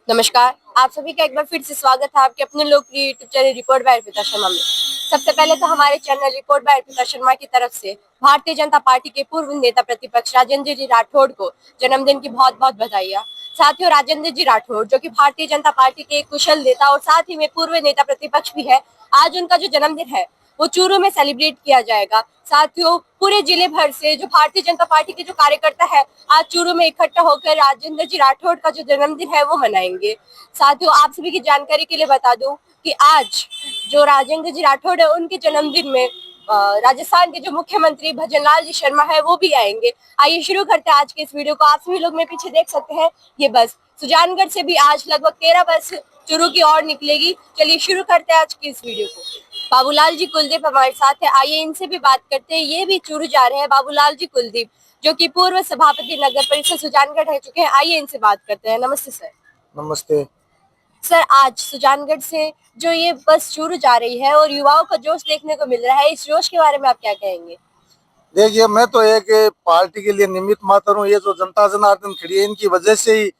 नमस्कार। आप सभी का एक बार फिर से स्वागत है आपके अपने लोकप्रिय YouTube channel report by Arpita Sharma में। सबसे पहले तो हमारे channel report by Arpita Sharma की तरफ से भारतीय जनता पार्टी के पूर्व नेता प्रतिपक्ष राजेंद्र जी राठौड़ को जन्मदिन की बहुत बहुत बधाइयाँ। साथियों, राजेंद्र जी राठौड़ जो कि भारतीय जनता पार्टी के एक कुशल नेता और साथ ही में पूर्व नेता प्रतिपक्ष भी है, आज उनका जो जन्मदिन है वो चूरू में सेलिब्रेट किया जाएगा। साथियों, पूरे जिले भर से जो भारतीय जनता पार्टी के जो कार्यकर्ता है आज चूरू में इकट्ठा होकर राजेंद्र जी राठौड़ का जो जन्मदिन है वो मनाएंगे। साथियों, आप सभी की जानकारी के लिए बता दूं कि आज जो राजेंद्र जी राठौड़ है उनके जन्मदिन में राजस्थान के जो मुख्यमंत्री भजनलाल जी शर्मा है वो भी आएंगे। आइए शुरू करते हैं आज के इस वीडियो को। आप सभी लोग मेरे पीछे देख सकते हैं ये बस सुजानगढ़ से भी आज लगभग 13 बस चूरू की ओर निकलेगी। चलिए शुरू करते हैं आज की इस वीडियो को। बाबूलाल जी कुलदीप हमारे साथ है, आइए इनसे भी बात करते हैं। ये भी चूरू जा रहे हैं, बाबूलाल जी कुलदीप जो कि पूर्व सभापति नगर परिषद सुजानगढ़ रह चुके हैं। आइए इनसे बात करते हैं। नमस्ते सर। नमस्ते सर, आज सुजानगढ़ से जो ये बस चूरू जा रही है और युवाओं का जोश देखने को मिल रहा है, इस जोश के बारे में आप क्या कहेंगे? देखिए, मैं तो एक पार्टी के लिए निमित्त मात्र हूँ। ये जो जनता जनार्दन खड़ी है इनकी वजह से ही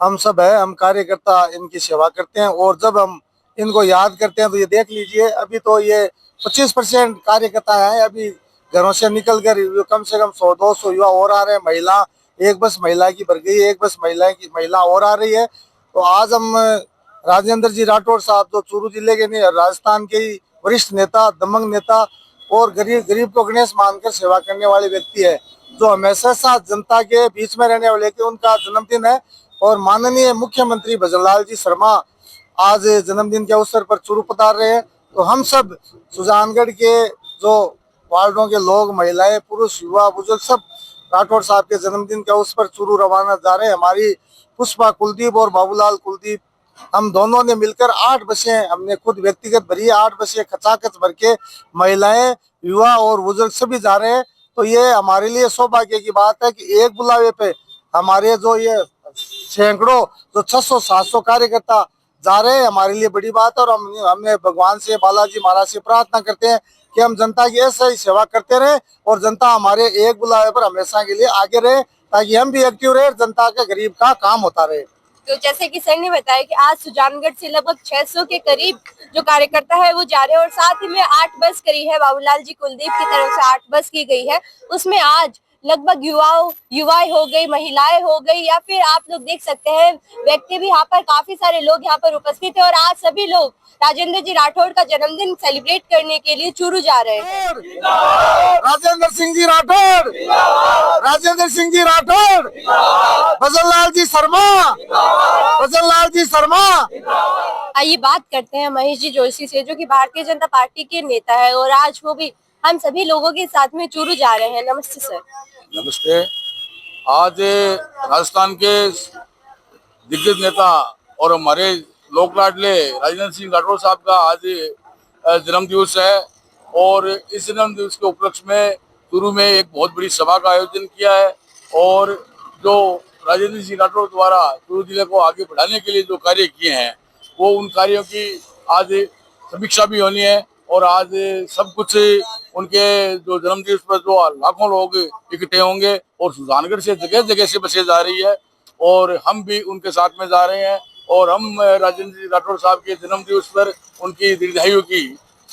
हम सब है, हम कार्यकर्ता इनकी सेवा करते हैं। और जब हम इनको याद करते हैं तो ये देख लीजिए, अभी तो ये 25% कार्यकर्ता हैं अभी घरों से निकल कर, कम से कम 100-200 युवा और आ रहे हैं। महिला, एक बस महिला की भर गई है, एक बस महिला और आ रही है। तो आज हम राजेंद्र जी राठौड़ साहब जो चूरू जिले के नहीं, राजस्थान के ही वरिष्ठ नेता, दमंग नेता और गरीब को गणेश मानकर सेवा करने वाले व्यक्ति है, जो हमेशा साथ जनता के बीच में रहने वाले के उनका जन्मदिन है। और माननीय मुख्यमंत्री भजनलाल जी शर्मा आज जन्मदिन के अवसर पर चूरू पधार रहे हैं। तो हम सब सुजानगढ़ के जो वार्डों के लोग, महिलाएं, पुरुष, युवा, बुजुर्ग सब राठौड़ साहब के जन्मदिन के अवसर पर चूरू रवाना जा रहे हैं। हमारी पुष्पा कुलदीप और बाबूलाल कुलदीप, हम दोनों ने मिलकर 8 बसें हमने खुद व्यक्तिगत भरी है। 8 बसें खचाखच भर के महिलाएं, युवा और बुजुर्ग सभी जा रहे हैं। तो ये हमारे लिए सौभाग्य की बात है कि एक बुलावे पे हमारे जो ये सैकड़ों, जो 600-700 कार्यकर्ता जा रहे हैं, हमारे लिए बड़ी बात है। और हमने भगवान से, बालाजी महाराज से प्रार्थना करते हैं कि हम जनता की ऐसा ही सेवा करते रहे और जनता हमारे एक बुलावे पर हमेशा के लिए आगे रहे, ताकि हम भी एक्टिव रहे, जनता के गरीब का काम होता रहे। तो जैसे कि सर ने बताया कि आज सुजानगढ़ से लगभग 600 के करीब जो कार्यकर्ता है वो जा रहे हैं और साथ ही में 8 बस करी है, बाबूलाल जी कुलदीप की तरफ से 8 बस की गई है। उसमें आज लगभग युवाएं हो गई, महिलाएं हो गई, या फिर आप लोग देख सकते हैं व्यक्ति भी यहाँ पर, काफी सारे लोग यहाँ पर उपस्थित है। और आज सभी लोग राजेंद्र जी राठौड़ का जन्मदिन सेलिब्रेट करने के लिए चूरू जा रहे हैं। राजेंद्र सिंह जी राठौड़, राजेंद्र सिंह जी राठौड़, भजनलाल जी शर्मा, भजनलाल जी शर्मा। आइए बात करते हैं महेश जी जोशी से, जो कि भारतीय जनता पार्टी के नेता है और आज वो भी हम सभी लोगों के साथ में चूरू जा रहे हैं। नमस्ते सर। नमस्ते। आज राजस्थान के दिग्गज नेता और हमारे लोक लाडले राजेंद्र सिंह राठौड़ साहब का आज जन्म दिवस है और इस जन्म दिवस के उपलक्ष्य में चूरू में एक बहुत बड़ी सभा का आयोजन किया है। और जो राजेंद्र सिंह राठौड़ द्वारा चूरू जिले को आगे बढ़ाने के लिए जो कार्य किए हैं वो उन कार्यों की आज समीक्षा भी होनी है। और आज सब कुछ उनके जो जन्म दिवस पर जो लाखों लोग इकट्ठे होंगे और सुजानगढ़ से जगह जगह से बसें जा रही है और हम भी उनके साथ में जा रहे हैं। और हम राजेंद्र जी राठौड़ साहब के जन्म दिवस पर उनकी दीर्घायु की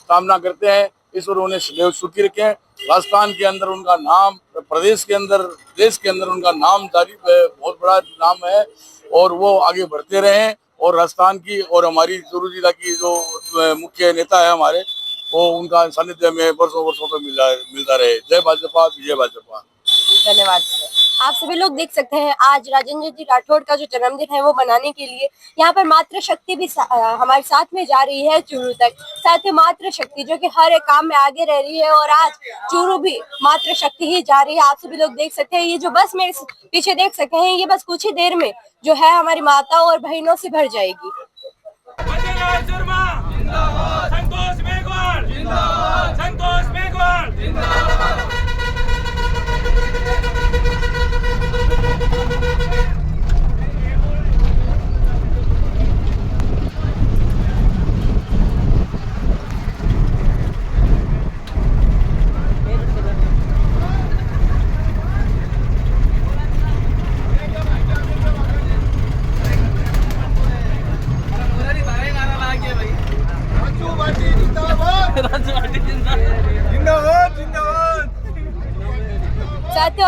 कामना करते हैं। ईश्वर उन्हें सदैव सुखी रखें। राजस्थान के अंदर उनका नाम, प्रदेश के अंदर, देश के अंदर उनका नाम बहुत बड़ा नाम है और वो आगे बढ़ते रहें। और राजस्थान की और हमारी चूरू जिला की जो मुख्य नेता है हमारे, वो उनका सानिध्य में वर्षों वर्षों पर मिलता रहे। जय भाजपा, विजय भाजपा। धन्यवाद सर। आप सभी लोग देख सकते हैं आज राजेंद्र जी राठौड़ का जो जन्मदिन है वो मनाने के लिए यहाँ पर मातृ शक्ति भी हमारे साथ में जा रही है चूरू तक। साथ ही मातृ शक्ति जो कि हर एक काम में आगे रह रही है और आज चूरू भी मातृ शक्ति ही जा रही है। आप सभी लोग देख सकते हैं ये जो बस मेरे पीछे देख सकते हैं, ये बस कुछ ही देर में जो है हमारी माताओं और बहनों से भर जाएगी।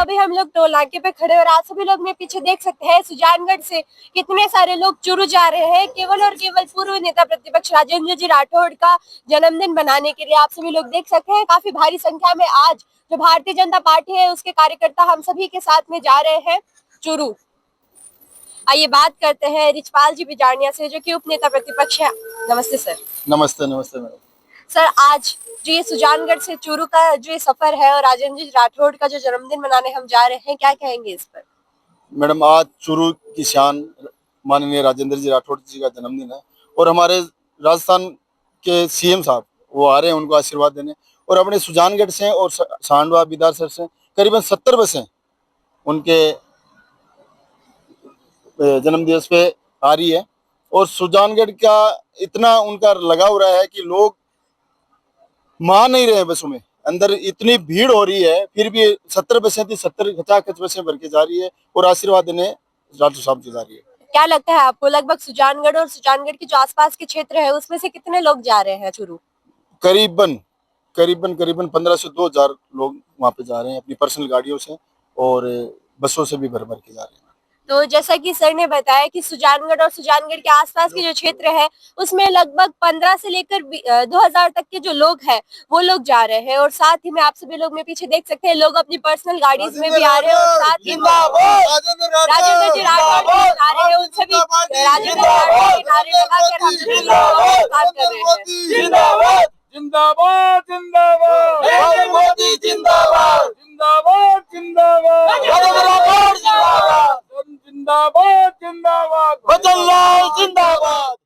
अभी हम लोग टोल नाके पे खड़े और आप सभी लोग में पीछे देख सकते हैं सुजानगढ़ से कितने सारे लोग चुरू जा रहे हैं केवल और केवल पूर्व नेता प्रतिपक्ष राजेंद्र जी राठौड़ का जन्मदिन मनाने के लिए। आप सभी लोग देख सकते हैं काफी भारी संख्या में आज जो भारतीय जनता पार्टी है उसके कार्यकर्ता हम सभी के साथ में जा रहे हैं चुरू। आइए बात करते हैं रिचपाल जी बिजारनिया से जो कि उप नेता प्रतिपक्ष है। नमस्ते सर। नमस्ते नमस्ते मैडम। सर आज जो ये सुजानगढ़ से चूरू का जो ये सफर है और राजेंद्र जी राठौड़ का जो जन्मदिन मनाने हम जा रहे हैं, क्या कहेंगे इस पर? मैडम आज चूरू की शान माननीय राजेंद्र जी राठौड़ जी का जन्मदिन है और हमारे राजस्थान के सीएम साहब वो आ रहे हैं उनको आशीर्वाद देने और अपने सुजानगढ़ से और सांडवा बिदारसर से करीबन 70 बसें उनके जन्मदिवस पे आ रही है और सुजानगढ़ का इतना उनका लगाव रहा है कि लोग मान नहीं रहे बसों में, अंदर इतनी भीड़ हो रही है फिर भी 70 बसें थी 70 खचाखच बसें भर के जा रही है और आशीर्वाद देने राठौड़ साहब जी जा रही है। क्या लगता है आपको लगभग सुजानगढ़ और सुजानगढ़ के जो आसपास के क्षेत्र है उसमें से कितने लोग जा रहे हैं चूरू? करीबन 1500 से 2000 लोग वहाँ पे जा रहे हैं अपनी पर्सनल गाड़ियों से और बसों से भी भर भर के जा रहे हैं। तो जैसा कि सर ने बताया कि सुजानगढ़ और सुजानगढ़ के आसपास के जो क्षेत्र है उसमें लगभग 15 से लेकर 2000 तक के जो लोग हैं वो लोग जा रहे हैं और साथ ही में आप सभी लोग में पीछे देख सकते हैं लोग अपनी पर्सनल गाड़ीज में भी आ रहे हैं और साथ ही राजेंद्र जी राठौड़ जी आ रहे हैं उन सभी राजेंद्र राठौड़ के नारे लगाकर हम सभी लोग बात कर रहे हैं। जिंदाबाद जिंदाबाद जिंदाबाद नरेंद्र मोदी जिंदाबाद जिंदाबाद जिंदाबाद जिंदाबाद जिंदाबाद बदलाव जिंदाबाद।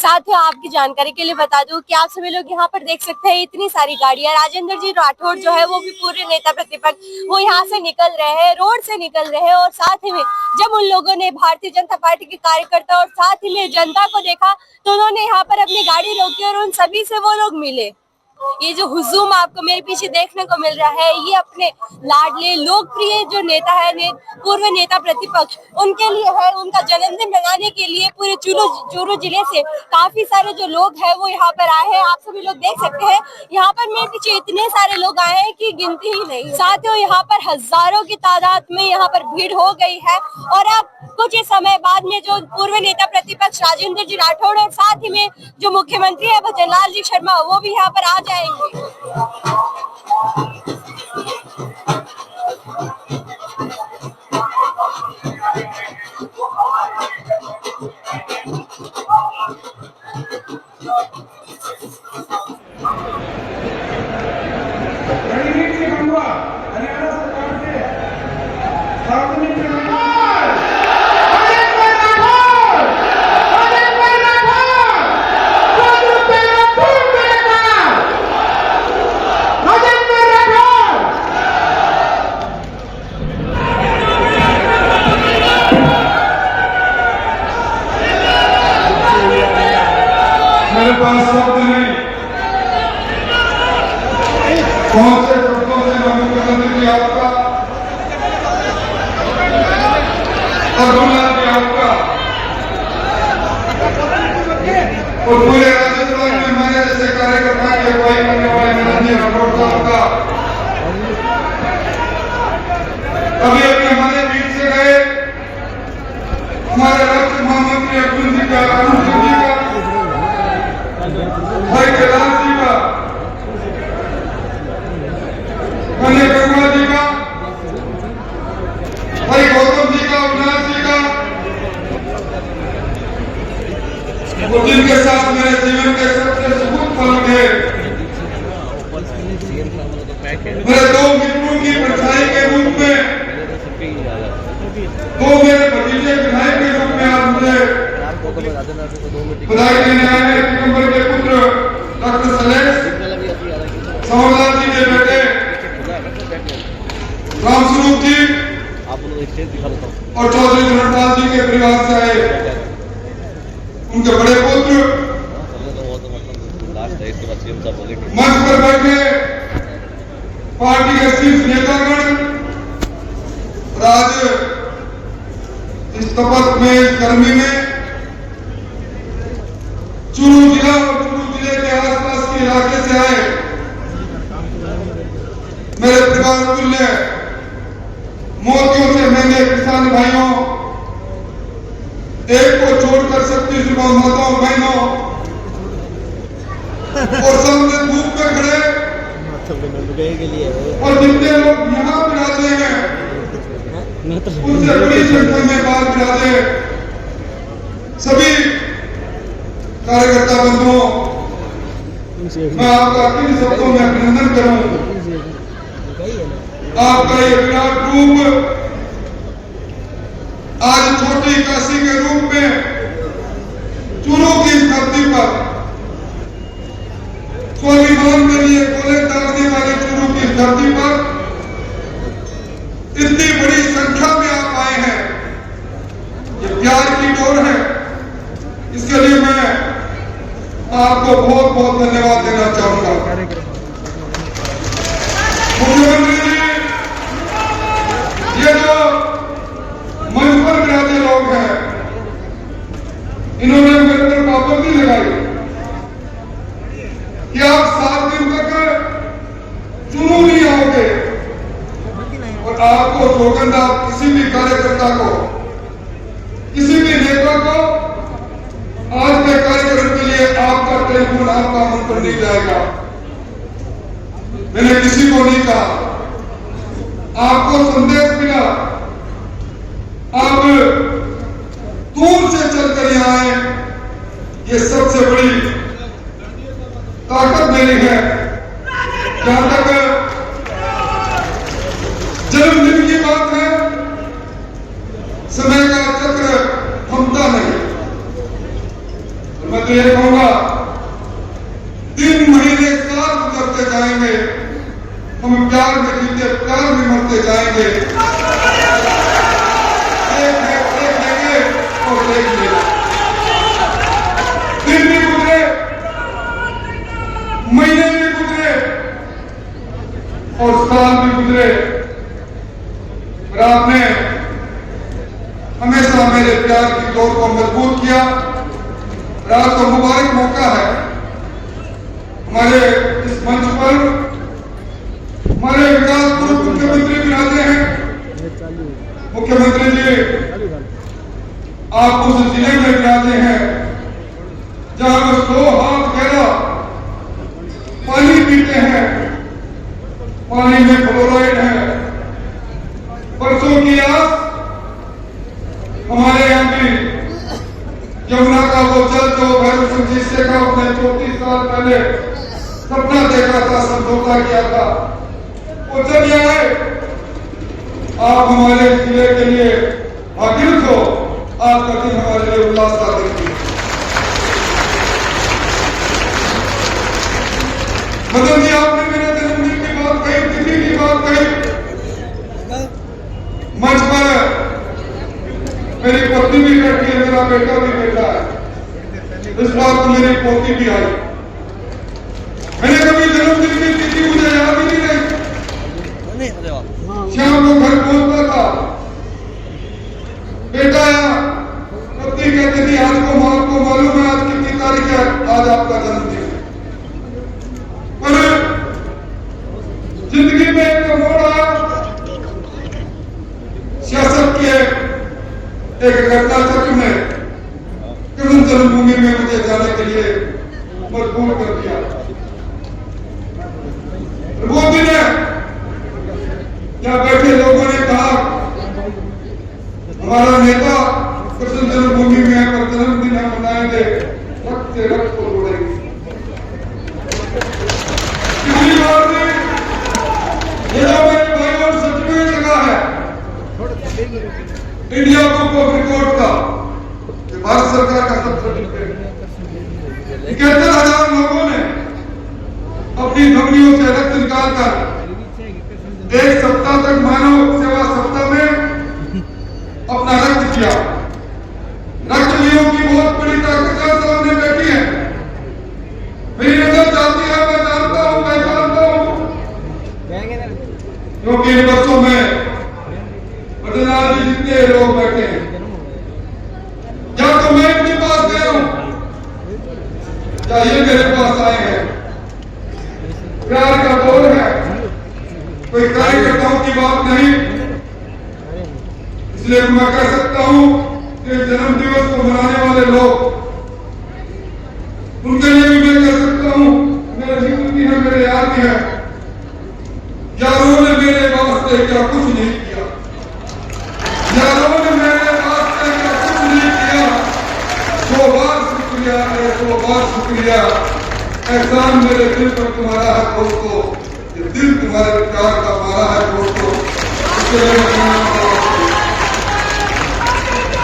साथ ही आपकी जानकारी के लिए बता दूं कि आप सभी लोग यहाँ पर देख सकते हैं इतनी सारी गाड़ियां। राजेंद्र जी राठौड़ जो है वो भी पूरे नेता प्रतिपक्ष वो यहाँ से निकल रहे हैं, रोड से निकल रहे हैं और साथ ही में जब उन लोगों ने भारतीय जनता पार्टी के कार्यकर्ता और साथ ही में जनता को देखा तो उन्होंने यहाँ पर अपनी गाड़ी रोकी और उन सभी से वो लोग मिले। ये जो हुजूम आपको मेरे पीछे देखने को मिल रहा है ये अपने लाडले लोकप्रिय जो नेता है पूर्व नेता प्रतिपक्ष उनके लिए है। उनका जन्मदिन मनाने के लिए पूरे चूरू जिले से काफी सारे जो लोग हैं वो यहाँ पर आए हैं। आप सभी लोग देख सकते हैं यहाँ पर मेरे पीछे इतने सारे लोग आए हैं कि गिनती ही नहीं। साथियों यहाँ पर हजारों की तादाद में यहाँ पर भीड़ हो गई है और अब कुछ ही समय बाद में जो पूर्व नेता प्रतिपक्ष राजेंद्र जी राठौड़ और साथ ही में जो मुख्यमंत्री है भजनलाल जी शर्मा वो भी यहाँ पर आ जाएंगे। मेरे पास शब्द नहीं, कौन से शब्दों से मैं मुख्यमंत्री जी आपका और गुलाब जी आपका और पूरे राजस्थान में हमारे जैसे कार्यकर्ता की अगुवाई करने वाले नरेंद्र राठौड़ साहब का अभी अभी हमारे बीच से गए हमारे राष्ट्रीय महामंत्री अर्जुन जी का भाई कैलाश जी का कन्या करुणा जी का भाई गौतम जी का अविनाश जी का जिनके साथ मेरे जीवन के सबसे सुखद पल थे मेरे दो मित्रों की परछाई के रूप में दो मेरे भतीजे विधायक के रूप में आज मुझे बधाई देने आए हैं। दिगंबर के पुत्र डॉक्टर सलेश सावलाल जी के बेटे रामस्वरूप जी और चौधरी धनपाल जी के परिवार से आए उनके बड़े पुत्र मंच पर बैठे पार्टी के शीर्ष नेतागण आज इस गर्मी में चूरू जिला और चूरू जिले के आसपास के इलाके से आए मेरे परिवार तुल्य मोतियों से महंगे किसान भाइयों, एक को छोड़कर 36 माताओं बहनों और सामने धूप में खड़े और जितने लोग यहाँ पिलाते हैं उनसे बड़ी संख्या में बाहर पिलाते सभी कार्यकर्ता बंधुओं, मैं आपका किन शब्दों में अभिनंदन करूं। आपका ये विराट रूप आज छोटी काशी के रूप में चूरू की धरती पर स्वाभिमान के लिए गोले दागने वाली चूरू की धरती पर इतनी बड़ी संख्या में आप आए हैं, ये प्यार की डोर है। इसके लिए मैं आपको बहुत बहुत धन्यवाद देना चाहूंगा। मुख्यमंत्री जी, ये जो मंच पर विराजे लोग हैं, इन्होंने मेरे पर पाबंदी लगाई कि आप 7 दिन तक चूरू नहीं आओगे और आपको सौगंध, आप किसी भी कार्यकर्ता को, किसी भी नेता को आज के कार्यक्रम के लिए आपका टेलीफोन, आपका मंत्र नहीं जाएगा। मैंने किसी को नहीं कहा, आपको संदेश मिला, आप दूर से चलकर यहाँ आए, ये सबसे बड़ी ताकत मेरी है। जहां तक जन्मदिन की बात है, समय का चक्र थमता नहीं। मैं तो ये कहूंगा, दिन महीने साल गुजरते जाएंगे, हम प्यार में जीते, प्यार में मरते जाएंगे। एक लेंगे और एक लेगा। दिन भी गुजरे, महीने भी गुजरे और साल भी गुजरे, और आपने हमेशा मेरे प्यार की डोर को मजबूत किया। आज तो मुबारक मौका है, हमारे इस मंच पर हमारे विकासपुर मुख्यमंत्री विराजे हैं। मुख्यमंत्री जी, आप उस जिले में विराजे हैं जहां 100 हाथ गहरा पानी पीते हैं, पानी में फ्लोराइड है। बरसों की आस हमारे यहाँ भी यमुना का वो जल जो भैरव सिंह जी से का उसने 34 साल पहले सपना देखा था, समझौता किया था, वो जल यहाँ है। आप हमारे जिले के लिए भागीरथ हो, आपका दिन हमारे लिए उल्लास का दिन है। मदन जी, आपने मेरे जन्मदिन की बात कही, तिथि की बात कही। मंच पर मेरी पत्नी भी बैठी है, मेरा बेटा भी बैठा है, इस बार तो मेरी पोती भी आई। मैंने कभी जन्मदिन की तिथि मुझे याद ही नहीं रही। शाम को घर पहुंचता था, बेटा आया, पत्नी कहती थी आज को मालूम है आज कितनी तारीख है, आज आपका जन्मदिन है। पर जिंदगी में एक मोड़ आया, सियासत की एक घटना चक्र में कृष्ण जन्मभूमि में मुझे जाने के लिए मजबूर कर दिया। वो दिन है क्या बैठे लोगों ने कहा हमारा नेता कृष्ण जन्मभूमि में है, पर जन्मदिन हम मनाएंगे, रक्त से रक्त को जोड़ेंगे। पिछली बार भी ये जो मेरे भाइयों सच में लगा है इंडिया बुक ऑफ रिकॉर्ड का, भारत सरकार का सब सर्टिफिकेट, 71,000 लोगों ने अपनी धमनियों से रक्त निकालकर 1 सप्ताह तक मानव सेवा सप्ताह में अपना रक्त किया। रक्तलियों की बहुत बड़ी ताकत सामने बैठी है, मेरी नजर जाती है, मैं जानता हूं, पहचानता हूं, क्योंकि इन वर्षों में पटना जी जितने लोग बैठे हैं, या ये मेरे पास आए हैं। प्यार का दौर है, कोई कार्यकर्ताओं की बात नहीं, इसलिए मैं कह सकता हूं कि जन्म दिवस को मनाने वाले लोग, उनके लिए भी मैं कह सकता हूं, मेरे मित्र भी है, मेरे यार भी है, यारों ने मेरे वास्ते क्या कुछ नहीं किया, यारों ने मेरे वास्ते क्या कुछ नहीं किया। 100 बार शुक्रिया है, 100 बार शुक्रिया। एहसान मेरे दिल पर तुम्हारा है दोस्तों, ये दिल तुम्हारे प्यार का मारा है दोस्तों।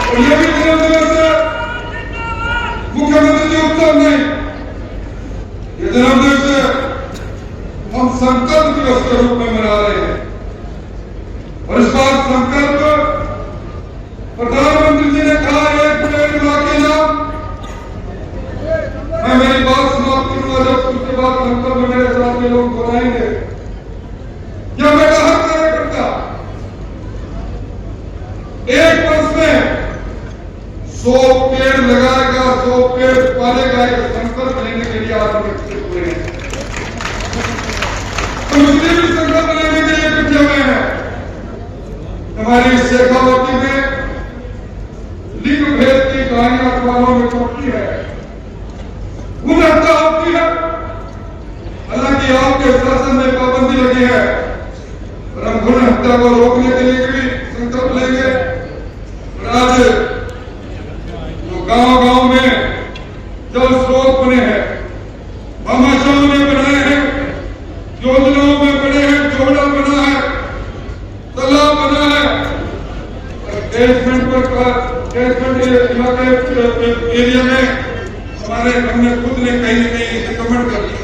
और ये भी जन्म दिवस है मुख्यमंत्री जी उत्सव नहीं, ये जन्म दिवस है हम संकल्प दिवस के रूप में मना रहे हैं। और इस बार संकल्प प्रधानमंत्री जी ने कहा एक पेड़ मां के नाम। मैं मेरी बात समाप्त करूंगा जब उसके बाद संकल्प मेरे साथ में लोग बनाएंगे। या मेरा हर कार्यकर्ता एक वर्ष में 100 पेड़ लगाएगा, 100 पेड़ पालेगा, एक संकल्प लेने के लिए आप विकसित हुए हैं। तो मुस्लिम भी संकल्प लेने के लिए इकट्ठे हुए हैं। हमारी शेखावती में लिंग भेद की कहानियां अखबारों में छपती है, खून हत्या होती है। हालांकि आपके शासन में पाबंदी लगी है, और हम खून हत्या को रोकने के लिए भी संकल्प लेंगे। और आज जो गांव-गांव में जल स्रोत बने हैं, भामाशाहों ने बनाए हैं, योजनाओं में बने हैं, जोड़ा बना है, तालाब बना है, कैचमेंट इलाके एरिया में हमने खुद ने कहीं न कहीं रिकमेंड कर दिया।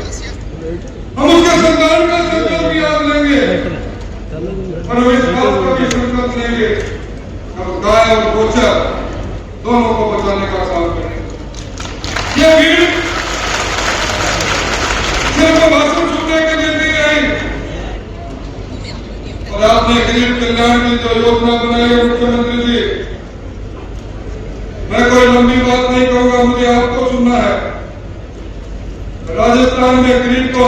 हम उसके संतान का संकल्प भी याद लेंगे और हम इस बात का भी संकल्प लेंगे, हम गाय और गोचर दोनों को बचाने का काम करेंगे। ये भीड़ सिर्फ भाषण सुनने के लिए नहीं आई, और आपने गरीब कल्याण की जो योजना बनाई है मुख्यमंत्री जी, मैं कोई लंबी बात नहीं कहूंगा, मुझे आपको सुनना है। राजस्थान में गरीब को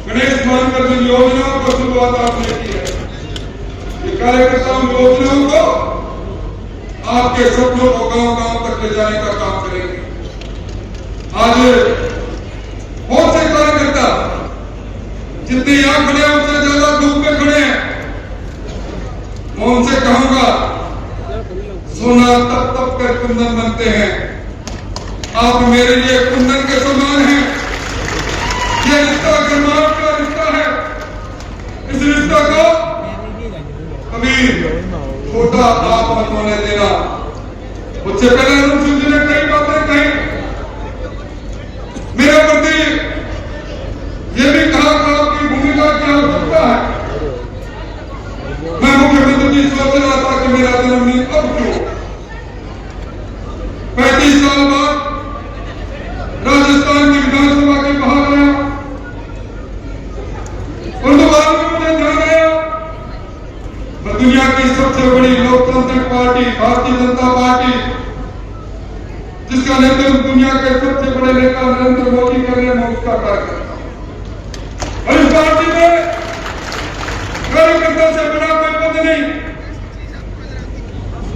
गणेश मानकर जिन योजनाओं को शुरुआत आपने की है, ये कार्यकर्ता उन योजनाओं को आपके सपनों को गांव-गांव तक ले जाने का काम करेंगे। आज बहुत से कार्यकर्ता जितने यहां खड़े हैं उससे ज्यादा धूप में खड़े हैं। मैं उनसे कहूंगा, सोना तप तप कर कुंदन बनते हैं, आप मेरे लिए कुंदन के समान हैं। ये रिश्ता गर्माहट का रिश्ता है, इस रिश्ता को कभी छोटा आप मत होने देना। मुझसे पहले अरुण सिंह जी ने कई बातें कही, मेरे प्रति ये भी कहा कि आपकी भूमिका क्या हो सकता है। मैं मुख्यमंत्री जी सोच रहा था कि मेरा जन्मदिन अब क्यों, 35 साल बाद राजस्थान की विधानसभा के बाहर आया और दोबारा में मुझे ध्यान आया, मैं दुनिया की सबसे बड़ी लोकतांत्रिक पार्टी भारतीय जनता पार्टी, जिसका नेतृत्व दुनिया के सबसे बड़े नेता नरेंद्र मोदी कर रहे हैं, मैं उसका कार्यकर्ता हूं। और इस पार्टी में कार्यकर्ता से बड़ा कोई पद नहीं।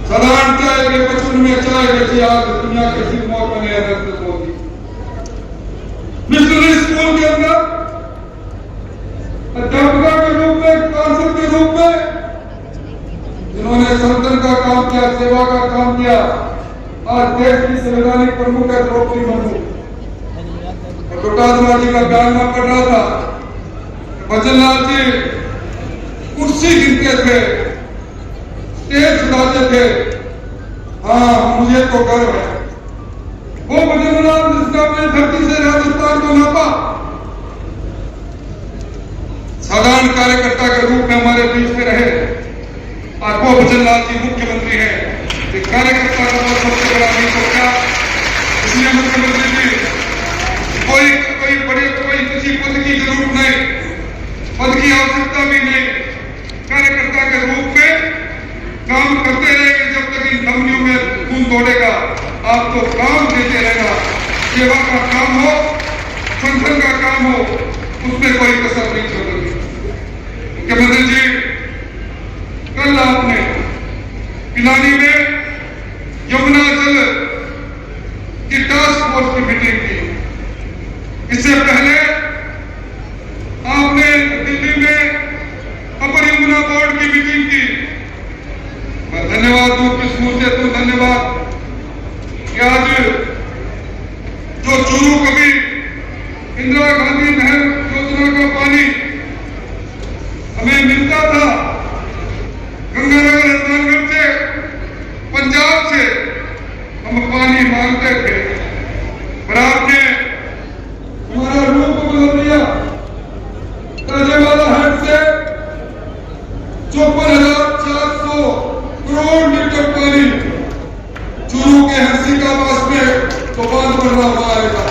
साधारण चाय के बचपन में चाय बेची आज दुनिया के सिरमौर बने नरेंद्र मोदी। मिशनरी स्कूल के अंदर अध्यापक के रूप में, काउंसिल के रूप में जिन्होंने संगठन का काम किया, सेवा का काम किया, आज देश की संवैधानिक प्रमुख है द्रौपदी मुर्मू। डॉक्टर जी का बयान में पढ़ रहा था, भजनलाल जी कुर्सी गिनते थे, स्टेज सजाते थे। हाँ, मुझे तो गर्व है, वो भजनलाल जिसने अपनी धरती से राजस्थान को नापा, साधारण कार्यकर्ता के रूप में हमारे बीच में रहे। आज वो भजनलाल जी मुख्यमंत्री है। कार्यकर्ता का बहुत सबसे बड़ा नहीं तो क्या, इसलिए मुख्यमंत्री जी कोई बड़े कोई किसी पद की जरूरत नहीं, पद की आवश्यकता भी नहीं। कार्यकर्ता के रूप में काम करते रहेंगे जब तक इन धमनियों में खून दौड़ेगा। आपको काम देते रहेगा। सेवा का काम हो, संगठन का काम हो, उसमें कोई कसर नहीं छोड़ेगी। मुख्यमंत्री जी, कल आपने पिलानी में यमुना जल की टास्क फोर्स की मीटिंग की। इससे पहले आपने दिल्ली में अपर यमुना बोर्ड की मीटिंग की। मैं धन्यवाद दूं, किस मुंह से दूं धन्यवाद कि आज जो चूरू कभी इंदिरा गांधी नहर योजना का पानी हमें मिलता था गंगानगर हनुमानगढ़ से, पंजाब से हम पानी मांगते थे, पर आपने हमारा रूप बदल दिया। राजेवाला हेड से 54,400 करोड़ लीटर पानी चूरू के हंसिकाबाद में तो बांध बनना हुआ आएगा।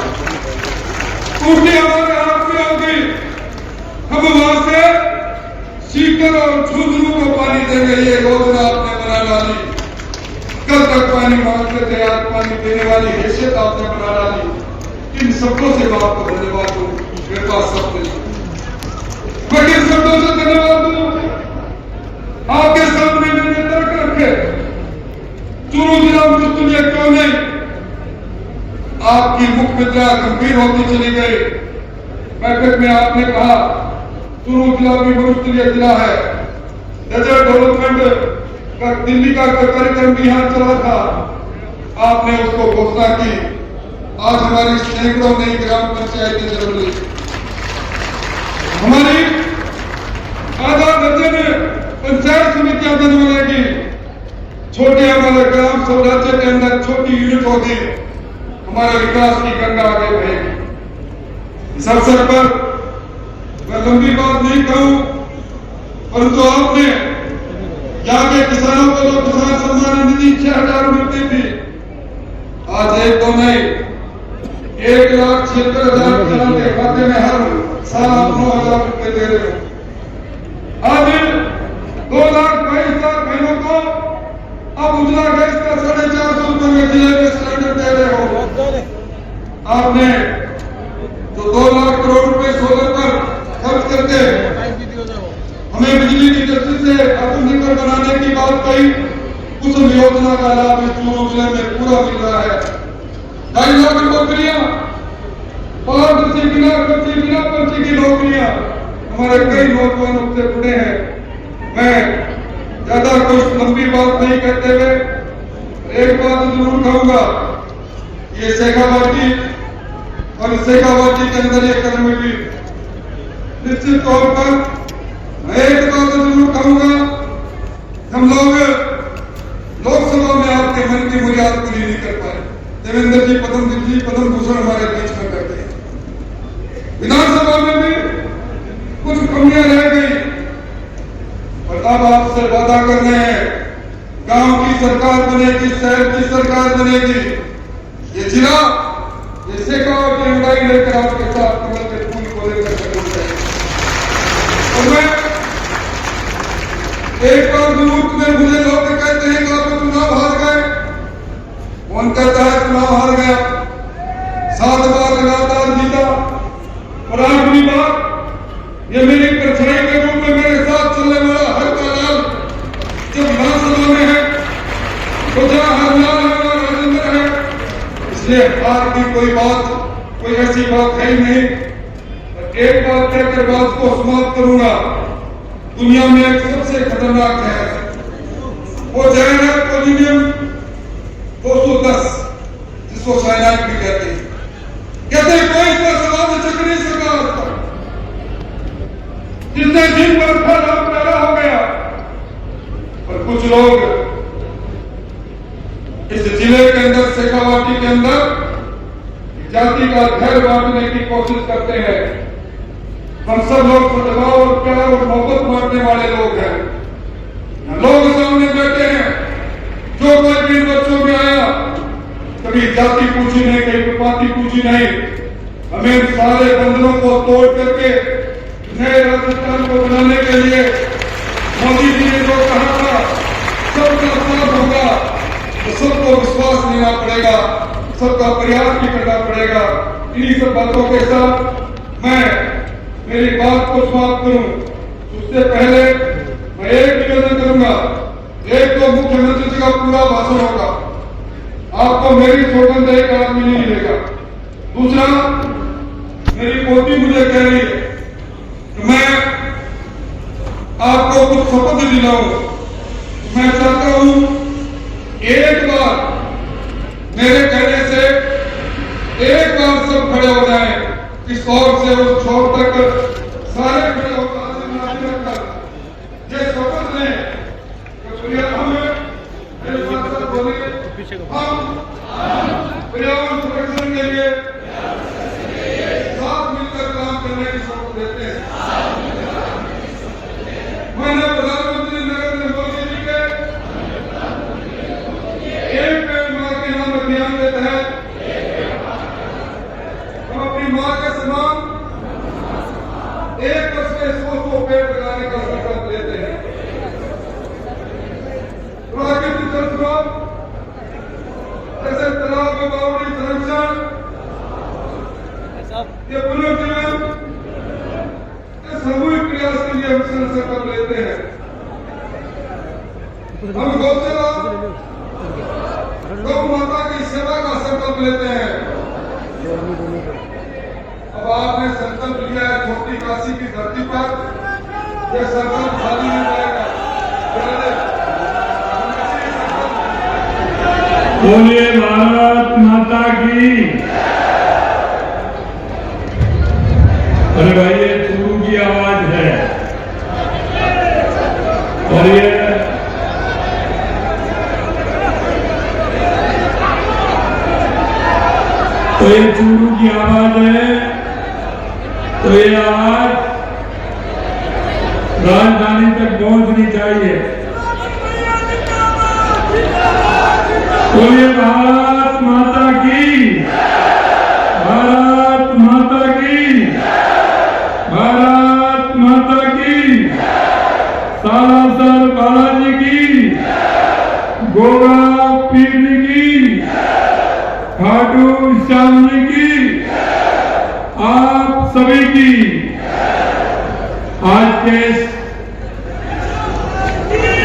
टूटी हमारे हाथ में होगी, हम वहां से सीकर और झुंझुनू को पानी देंगे। ये योजना आपने बना डाली। कल तक पानी मांगते थे, आज पानी देने वाली हैसियत आपने बना डाली। इन शब्दों से मैं आपको धन्यवाद दूं, मेरे पास शब्द नहीं। मैं इन शब्दों से धन्यवाद दूं आपके सामने मैंने तर्क रखे। चूरू जिला में दुनिया क्यों नहीं, आपकी मुख मुद्रा गंभीर होती चली गई। बैठक में आपने कहा चूरू जिला भी बहुस्तरीय जिला है। डेजर्ट डेवलपमेंट का दिल्ली का कार्यक्रम भी यहाँ चला था, आपने उसको घोषणा की। आज हमारी सैकड़ों नई ग्राम पंचायतें जन्म ली। हमारी आधा दर्जन पंचायत समितियां जन्म लेगी। छोटे हमारे ग्राम स्वराज्य के अंदर छोटी यूनिट होगी। हमारे विकास की गंगा आगे बढ़ेगी। इस अवसर पर मैं लंबी बात नहीं कहूं, परंतु आपने यहाँ के किसानों को जो किसान सम्मान निधि 6,000 मिलती थी, आज एक दो नहीं 1,76,000 किसान के खाते में हर साल आप 9,000 रुपए दे रहे हो। आज 2,22,000 बहनों को अब उजला गैस का 450 रुपए में जिले में सिलेंडर दे रहे हो। आपने जो 2 लाख करोड़ रुपए सोलर पर खर्च करके हमें बिजली की दृष्टि से आधुनिकरण बनाने की बात कही, उस योजना का लाभ इस चूरू जिले में पूरा मिल रहा है। 2.5 लाख नौकरियां, बिना पर्ची की नौकरियां हमारे कई नौजवान उससे जुड़े हैं। मैं ज्यादा कुछ लंबी बात नहीं करते हुए एक बात जरूर कहूंगा, ये शेखावाटी और शेखावाटी के अंदर ये कम्युनिटी निश्चित तौर पर मैं एक बात जरूर कहूंगा, हम लोग लोकसभा में आपके मन की मुराद पूरी नहीं कर पाए। देवेंद्र जी पद्म भूषण हमारे बीच में बैठे हैं। विधानसभा में भी कुछ कमियां रह गई, और अब आपसे वादा कर रहे हैं, गांव की सरकार बनेगी, शहर की सरकार बनेगी। ये जिला, ये शेखावाटी लड़ाई लेकर आपके साथ कमल के फूल को लेकर जरूर जाएगी। और मैं एक बार जरूर में मुझे लोग कहते हैं कि आप चुनाव हार गए। कौन कहता है चुनाव हार गया? 7 बार लगातार जीता, और 8वीं बार ये मेरी परछाई के रूप में मेरे साथ चलने वाला हर का लाल जब विधानसभा में है, तो जहां हर लाल है वहां राजेंद्र है। इसलिए हार की कोई ऐसी बात है ही नहीं। एक बात कहकर बात को समाप्त करूंगा। दुनिया में एक सबसे खतरनाक है, वो जहर है पोलिनियम 210, जिसको साइनाइड भी कहते हैं। कहते हैं कोई इसका सवाल चक नहीं सका आज तक। जितने दिन पर फैलाव पैदा हो गया, और कुछ लोग इस जिले के अंदर, शेखावाटी के अंदर जाति का घर बांटने की कोशिश करते हैं। हम सब लोग सद्भाव और प्यार और मोहब्बत बांटने वाले लोग हैं। लोग सामने बैठे हैं, जो कोई भी बच्चों में आया, कभी जाति पूछी नहीं, कभी पार्टी पूछी नहीं। हमें सारे बंधनों को तोड़ करके नए राजस्थान को बनाने के लिए मोदी जी ने जो कहा था, सबका साथ होगा, तो सबको विश्वास लेना पड़ेगा। सबका प्रयास भी करना पड़ेगा। इन्हीं सब बातों के साथ मैं मेरी बात को समाप्त करूं, उससे पहले मैं एक निवेदन करूंगा। एक तो मुख्यमंत्री जी का पूरा भाषण होगा, आपको मेरी स्लोगन से एक आदमी नहीं मिलेगा। दूसरा, मेरी पोती मुझे कह रही है कि मैं आपको कुछ शपथ दिलाऊं। मैं चाहता हूं एक बार मेरे कहने से एक बार सब खड़े हो जाएं, इस ओर से उस छोर तक सारे खड़े होकर ये शपथ लें कि हम मेरे साथ बोले, हम पर्यावरण संरक्षण के लिए साथ मिलकर काम करने की शपथ लेते हैं। मैंने प्रधानमंत्री नरेंद्र मोदी जी के एक पेड़ मां के नाम अभियान के तहत हम अपनी मां के समान एक वर्ष में 100 पेड़ लगाने का संकल्प लेते हैं। प्राकृतिक संस्कार जैसे तालाब में बावड़ी संरक्षण, ये पुनर्जीवन, ये सामूहिक प्रयास के लिए हम संकल्प लेते हैं। हम गौशाला गौ माता की सेवा का संकल्प लेते हैं। अब आपने संकल्प लिया है छोटी काशी की धरती पर, यह संकल्प खाली नहीं जाएगा। बोलिए भारत माता की। अरे भाई, ये चूरू की आवाज है और ये तो ये चूरू की आवाज है, तो ये आवाज राजधानी तक पहुंचनी चाहिए। बोलिए भारत माता की, भारत माता की, भारत माता की, सालासर बालाजी की, गोवा पीर की, खाटू श्याम जी की, आप सभी की आज के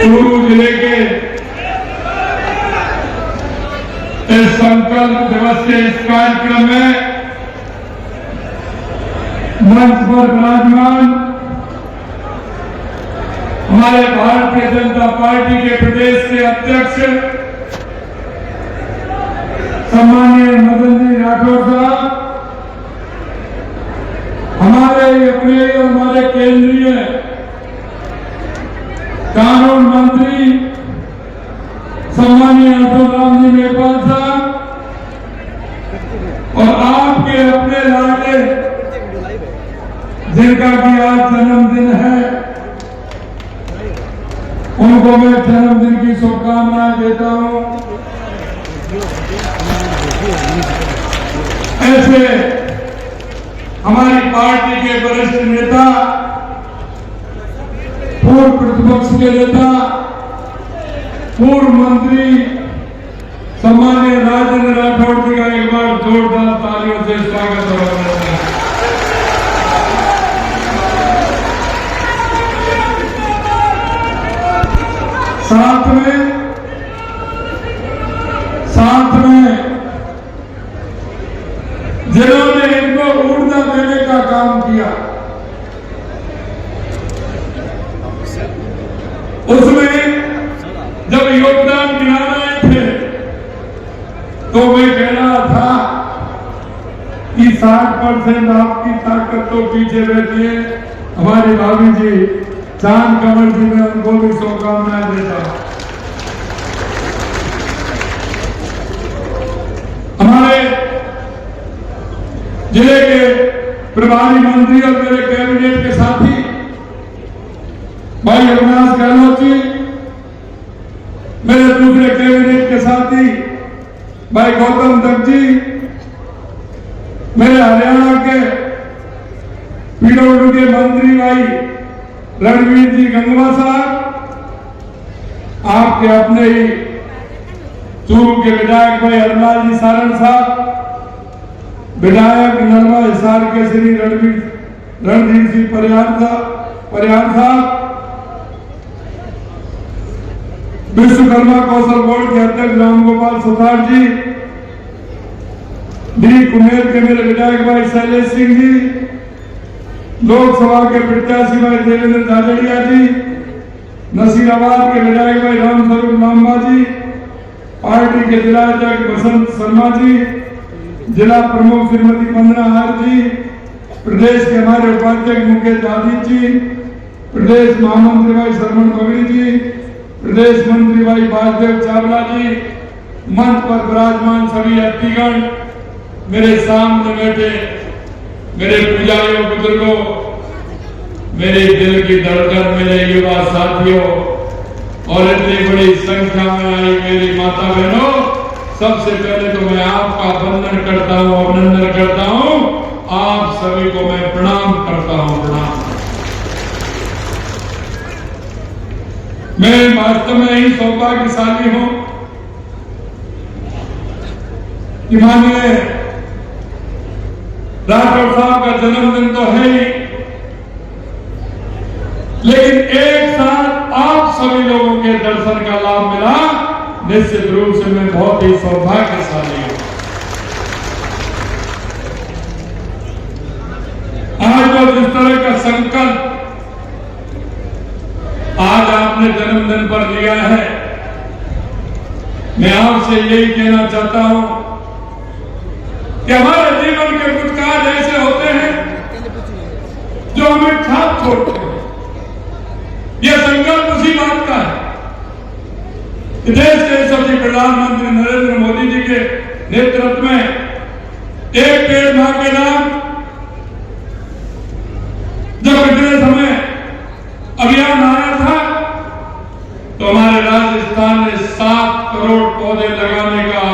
चूरू जिले के इस संकल्प दिवस के इस कार्यक्रम में मंच पर विराजमान हमारे भारतीय जनता पार्टी के प्रदेश के अध्यक्ष सम्माननीय मदन जी राठौर साहब, हमारे अपने और हमारे केंद्रीय कानून मंत्री सम्माननीय अतुल राम जी मेघवाल साहब और आपके अपने लाडले जिनका कि आज जन्मदिन है, उनको मैं जन्मदिन की शुभकामनाएं देता हूं। ऐसे हमारी पार्टी के वरिष्ठ नेता, पूर्व प्रतिपक्ष के नेता, पूर्व मंत्री सम्माननीय राजेंद्र राठौड़ जी का एक बार जोरदार तालियों से स्वागत करते हैं। साथ में जिन्होंने इनको ऊर्जा देने का काम किया, उसमें जब योगदान गिना रहे थे तो मैं कह रहा था कि 60% आपकी ताकत तो पीछे बैठी है। हमारी भाभी जी चांद कमल जी, मैं उनको भी शुभकामनाएं देता हूं। हमारे जिले के प्रभारी मंत्री और मेरे कैबिनेट के साथी भाई अविनाश गहलोत जी, मेरे दूसरे कैबिनेट के साथी भाई गौतम दत्त जी, मेरे हरियाणा के पीडब्ल्यू के मंत्री भाई रणवीर जी गंगवा साहब, आपके अपने ही चूरू के विधायक भाई हरलाल जी सारण साहब, विधायक नरवा हिसार के श्री रणधीर सिंह परिहार साहब, विश्वकर्मा कौशल बोर्ड के अध्यक्ष रामगोपाल सुतार जी, डी कुमेर के मेरे विधायक भाई शैलेश सिंह जी, लोकसभा के प्रत्याशी भाई देवेंद्र झाझड़िया जी, नसीराबाद के विधायक भाई रामस्वरूप लांबा जी, पार्टी के जिला अध्यक्ष बसंत शर्मा जी, जिला प्रमुख श्रीमती वंदना हार जी, प्रदेश के हमारे उपाध्यक्ष मुकेश आदित्य जी, प्रदेश महामंत्री भाई शरवण बबरी जी, प्रदेश मंत्री भाई वासुदेव चावला जी, मंच पर विराजमान सभी अतिथिगण, मेरे सामने बैठे मेरे पुजारियों बुजुर्गों, मेरे दिल की धड़कन, मेरे युवा साथियों और इतनी बड़ी संख्या में आई मेरी माता बहनों, सबसे पहले तो मैं आपका वंदन करता हूं, अभिनंदन करता हूं, आप सभी को मैं प्रणाम करता हूं, प्रणाम। मैं वास्तव में ही सौभाग्यशाली हूं कि माननीय राठौर साहब का जन्मदिन तो है ही, लेकिन एक साथ आप सभी लोगों के दर्शन का लाभ मिला, निश्चित रूप से मैं बहुत ही सौभाग्यशाली हूं। आज तो जिस तरह का संकल्प आज आपने जन्मदिन पर लिया है, मैं आपसे यही कहना चाहता हूं कि हमारे जीवन के कुछ कार्य ऐसे होते हैं जो हमें छाप छोड़ते हैं। यह संकल्प उसी बात का है कि देश के यशस्वी प्रधानमंत्री नरेंद्र मोदी जी के नेतृत्व में एक पेड़ मां के नाम जब पिछले समय अभियान आया था तो हमारे राजस्थान ने 7 करोड़ पौधे लगाने का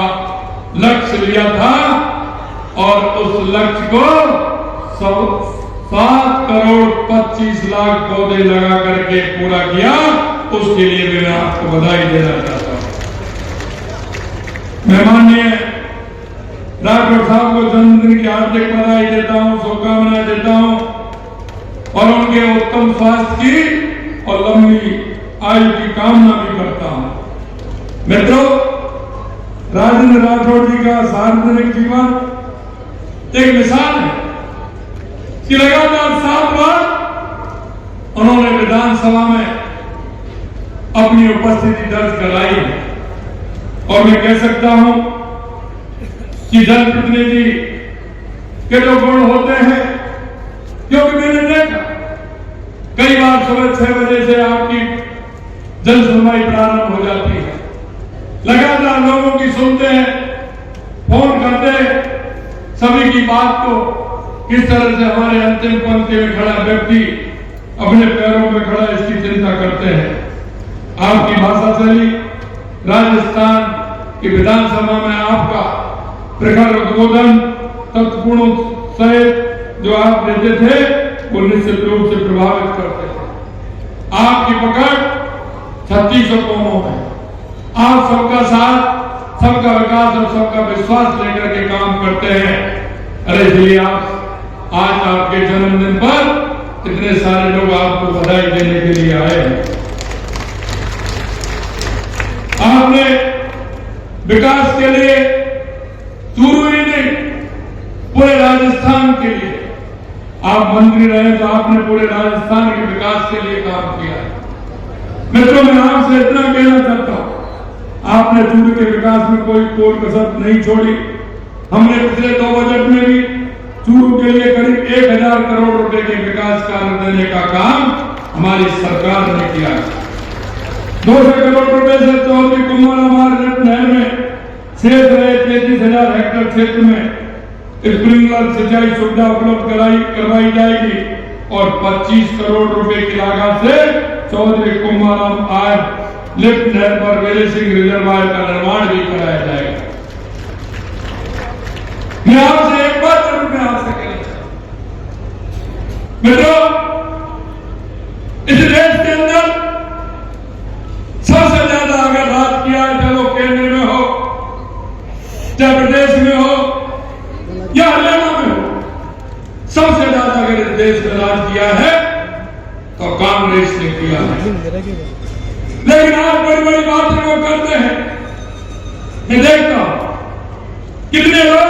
लक्ष्य लिया था और उस लक्ष्य को 7 करोड़ 25 लाख पौधे लगा करके पूरा किया। उसके लिए मैं आपको बधाई देना चाहता हूं। मैं माननीय राठौर साहब को जन्मदिन की हार्दिक बधाई देता हूं, शुभकामनाएं देता हूं और उनके उत्तम स्वास्थ्य की और लंबी आयु की कामना भी करता हूं। मित्रों, राजेंद्र राठौर जी का सार्वजनिक जीवन एक मिसाल है कि लगातार 7 बार उन्होंने विधानसभा में अपनी उपस्थिति दर्ज कराई है और मैं कह सकता हूं कि जनप्रतिनिधि के जो गुण होते हैं, क्योंकि मैंने देखा कई बार सुबह 6 बजे से आपकी जन सुनवाई प्रारंभ हो जाती है, लगातार लोगों की सुनते हैं, फोन करते सभी की बात को, किस तरह से हमारे अंतिम पंक्ति में खड़ा व्यक्ति अपने पैरों में खड़ा इसकी चिंता करते हैं। आपकी भाषा शैली राजस्थान की विधानसभा में आपका प्रखर उद्बोधन तत्वपूर्ण सहित जो आप देते थे वो निश्चित रूप से प्रभावित करते थे। आपकी पकड़ 36 कोणों में, आप सबका साथ, सबका विकास और सबका विश्वास लेकर के काम करते हैं। अरे इसलिए आप आज आपके जन्मदिन पर इतने सारे लोग आपको बधाई देने के लिए आए हैं। आपने विकास के लिए चूरू ही नहीं, पूरे राजस्थान के लिए आप मंत्री रहे तो आपने पूरे राजस्थान के विकास के लिए काम किया है। मित्रों, मैं आपसे इतना कहना चाहता हूं, आपने चूरू के विकास में कोई कसर नहीं छोड़ी। हमने पिछले 2 बजट में भी चूरू के लिए करीब 1000 करोड़ रुपए के विकास कार्य देने का काम हमारी सरकार ने किया है। 200 करोड़ रुपए से चौधरी कुमार नहर में शेष रहे 33,000 हेक्टेयर क्षेत्र में स्प्रिंकलर सिंचाई सुविधा उपलब्ध करवाई जाएगी और 25 करोड़ रुपए की लागत से चौधरी कुमाराम आज लिफ्ट नहर पर वीर सिंह रिजर्वायर का निर्माण भी कराया जाएगा। मैं आपसे एक बात जरूर मैं आपसे कहना चाहता हूं, मित्रों, इस देश के अंदर सबसे ज्यादा अगर राज किया है, चलो केंद्र में हो किया है तो कांग्रेस ने किया है। लेकिन आप बड़ी बड़ी बातें वो करते हैं। मैं देखता हूं कितने लोग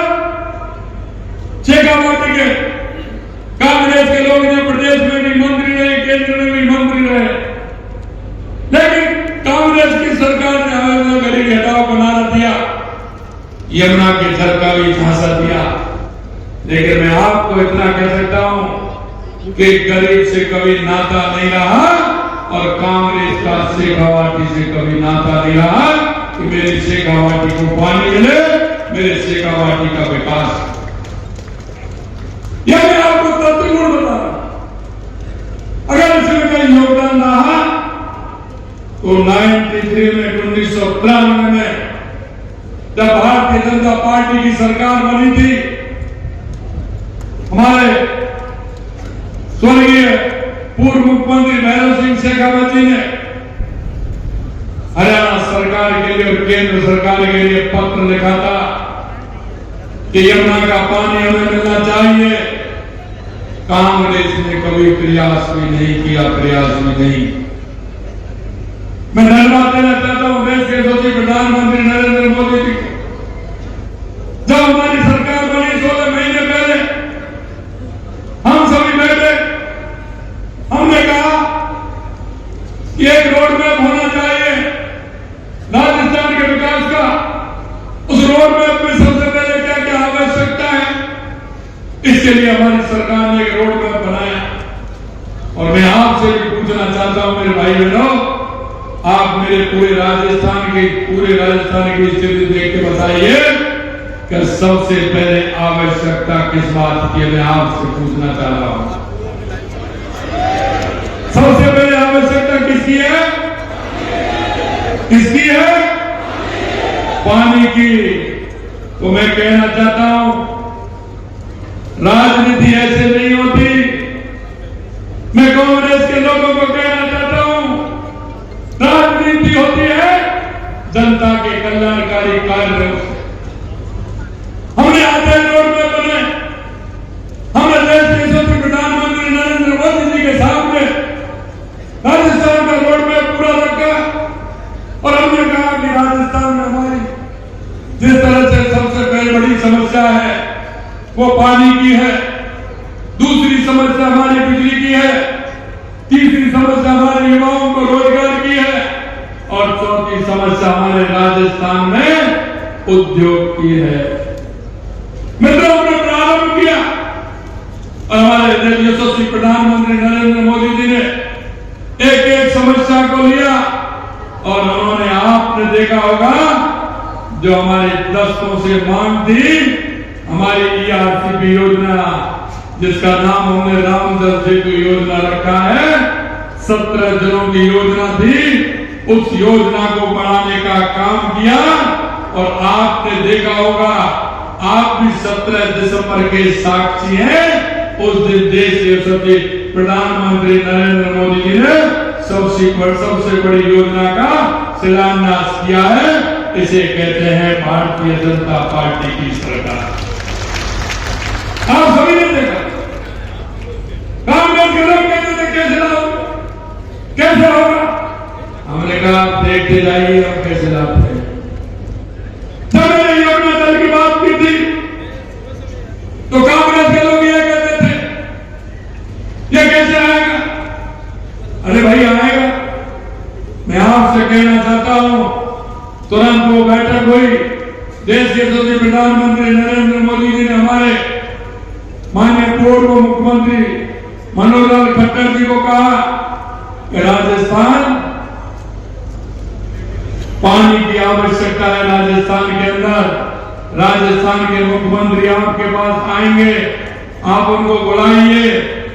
शेखावाटी के कांग्रेस के लोग जो प्रदेश में भी मंत्री रहे, केंद्र में भी मंत्री रहे, लेकिन कांग्रेस की सरकार ने हमें गरीब घटाव बना दिया, यमुना के जल का भी झांसा दिया। लेकिन मैं आपको इतना कह सकता हूं कि गरीब से कभी नाता नहीं रहा और कांग्रेस का शेखावाटी से कभी नाता नहीं रहा कि मेरी शेखावाटी को पानी मिले, मेरे शेखावाटी का विकास। यह मैं आपको तथ्यपूर्ण बता रहा हूं। अगर इसमें कोई योगदान रहा तो 1993 में 1993 में जब भारतीय जनता पार्टी की सरकार बनी थी, हमारे स्वर्गीय पूर्व मुख्यमंत्री भैरव सिंह शेखावत जी ने हरियाणा सरकार के लिए और केंद्र सरकार के लिए पत्र लिखा था कि यमुना का पानी हमें मिलना चाहिए। कांग्रेस ने कभी प्रयास भी नहीं किया, प्रयास भी नहीं। मैं धन्यवाद देना चाहता हूं देश के यशस्वी प्रधानमंत्री नरेंद्र मोदी जी को। जब हमारी सरकार बनी 16 महीने पहले हम सभी बैठे, हमने कहा कि एक रोड मैप होना चाहिए राजस्थान के विकास का। उस रोड मैप में सबसे पहले क्या क्या आवश्यकता है, इसके लिए हमारी सरकार ने एक रोड मैप बनाया। और मैं आपसे भी पूछना चाहता हूं मेरे भाई बहनों, आप मेरे पूरे राजस्थान की स्थिति देख के बताइए कि सबसे पहले आवश्यकता किस बात की है। मैं आपसे पूछना चाह रहा हूं, सबसे पहले आवश्यकता किसकी है? किसकी है? पानी की। तो मैं कहना चाहता हूं, राजनीति ऐसे नहीं होती। मैं कांग्रेस के लोगों को कहना चाहता हूं, राजनीति होती है जनता के कल्याणकारी कार्यों से। हमने आधे रोड में बने, हमने देश के यशस्वी प्रधानमंत्री नरेंद्र मोदी जी के सामने राजस्थान का रोड मैप पूरा रखा और हमने कहा कि राजस्थान में हमारी जिस तरह से सबसे पहले बड़ी समस्या है वो पानी की है, दूसरी समस्या हमारी बिजली की है, तीसरी समस्या हमारे युवाओं को रोजगार की है और चौथी समस्या हमारे राजस्थान में उद्योग की है। मित्रों, हमने प्रारंभ किया और हमारे यशस्वी प्रधानमंत्री नरेंद्र मोदी जी ने एक एक समस्या को लिया और उन्होंने, आपने देखा होगा जो हमारी दशकों से मांग थी, हमारी ERCP योजना जिसका नाम हमने राम जल सेतु योजना रखा है, 17 जिलों की योजना थी, उस योजना को बढ़ाने का काम किया। और आपने देखा होगा, आप भी 17 दिसंबर के साक्षी हैं, उस दिन देश के यशस्वी प्रधानमंत्री नरेंद्र मोदी जी ने सबसे बड़ी योजना का शिलान्यास किया है। इसे कहते हैं भारतीय जनता पार्टी की सरकार। आप सभी ने देखा, कांग्रेस के लोग कहते थे कैसे होगा। हमने कहा देखते जाइए हम कैसे लाते हैं। जब मैंने योजना दल की बात की थी तो कांग्रेस के लोग ये कहते थे ये कैसे आएगा। अरे भाई आएगा। मैं आपसे कहना चाहता हूं, तुरंत वो बैठक हुई, देश के यशस्वी प्रधानमंत्री नरेंद्र मोदी जी ने हमारे माननीय पूर्व मुख्यमंत्री मनोहर लाल खट्टर जी को कहा कि राजस्थान पानी की आवश्यकता है। राजस्थान के अंदर राजस्थान के मुख्यमंत्री आपके पास आएंगे, आप उनको बुलाइए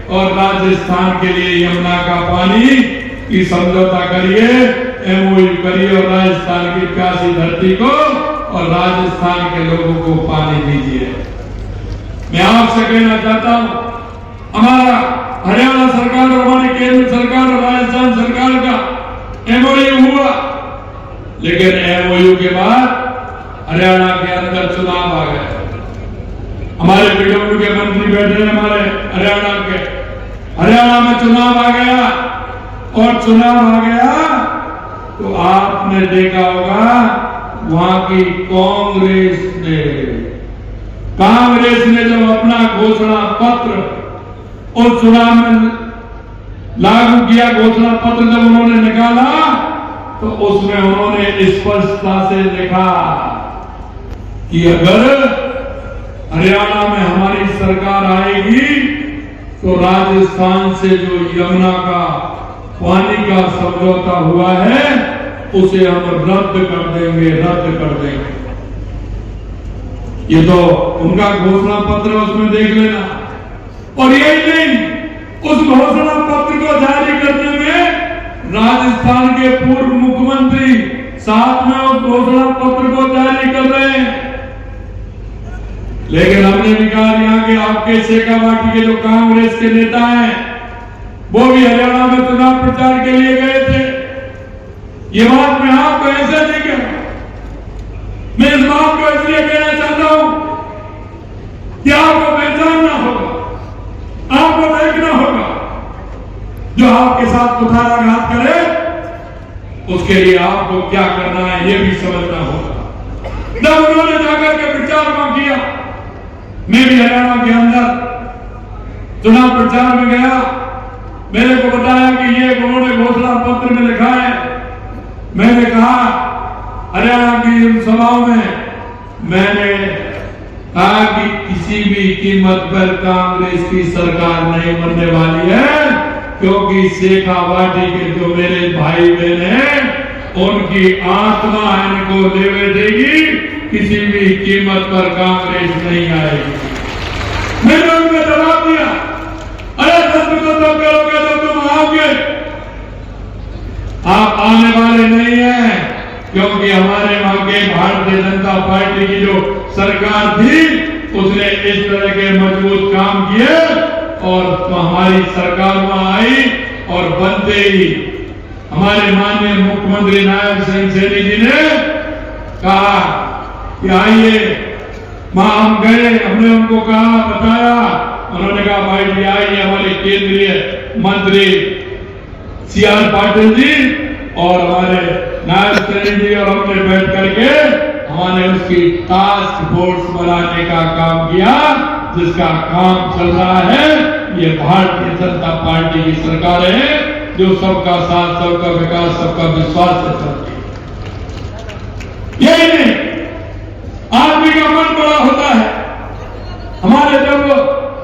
और राजस्थान के लिए यमुना का पानी की समझौता करिए, MOU करिए और राजस्थान की प्यासी धरती को और राजस्थान के लोगों को पानी दीजिए। मैं आपसे कहना चाहता हूं, हमारा हरियाणा सरकार और हमारी केंद्र सरकार और राजस्थान सरकार का MOU हुआ, लेकिन MOU के बाद हरियाणा के अंदर चुनाव आ गए। हमारे PWD के मंत्री बैठे हैं हमारे हरियाणा के, हरियाणा में चुनाव आ गया और चुनाव आ गया तो आपने देखा होगा वहां की कांग्रेस ने जब अपना घोषणा पत्र और चुनाव में लागू किया, घोषणा पत्र जब उन्होंने निकाला तो उसमें उन्होंने स्पष्टता से लिखा कि अगर हरियाणा में हमारी सरकार आएगी तो राजस्थान से जो यमुना का पानी का समझौता हुआ है उसे हम रद्द कर देंगे। ये तो उनका घोषणा पत्र है, उसमें देख लेना। और यही नहीं, उस घोषणा पत्र को जारी करने में राजस्थान के पूर्व मुख्यमंत्री साथ में उस घोषणा पत्र को जारी कर रहे हैं। लेकिन हमने भी कहा यहाँ के आपके शेखावाटी के जो कांग्रेस के नेता हैं वो भी हरियाणा में चुनाव प्रचार के लिए गए थे। ये बात मैं आपको ऐसे नहीं कह रहा, मैं इस बात को इसलिए कहना चाहता हूं कि आपको पहचानना होगा, आपको देखना होगा, जो आपके साथ कुठाराघात करे उसके लिए आपको क्या करना है ये भी समझना होगा। जब उन्होंने जाकर के प्रचार किया, मैं भी हरियाणा के अंदर चुनाव प्रचार में गया, मेरे को बताया कि ये उन्होंने घोषणा पत्र में लिखा है। मैंने कहा हरियाणा की सभाओं में मैंने कहा कि किसी भी कीमत पर कांग्रेस की सरकार नहीं बनने वाली है, क्योंकि शेखावाटी के जो मेरे भाई बहन हैं उनकी आत्मा इनको लेवे देगी, किसी भी कीमत पर कांग्रेस नहीं आएगी। मैंने उनको जवाब दिया, अरे तब तो तब करोगे जब तुम आओगे, आप आने वाले नहीं हैं, क्योंकि हमारे वहां के भारतीय जनता पार्टी की जो सरकार थी उसने इस तरह के मजबूत काम किए और हमारी सरकार वहां आई और बनते ही हमारे माननीय मुख्यमंत्री नायब सिंह सैनी जी ने कहा कि आइए। वहां हम गए, हमने उनको कहा, बताया, उन्होंने कहा भाई जी आइए, हमारे केंद्रीय मंत्री CR पाटिल जी और हमारे नायब सैनी जी और हमने बैठ करके हमने उसकी टास्क फोर्स बनाने का काम किया, जिसका काम चल रहा है। ये भारतीय जनता पार्टी की सरकार है जो सबका साथ, सबका विकास, सबका विश्वास से चलती है। यही नहीं, आदमी का मन बड़ा होता है। हमारे जब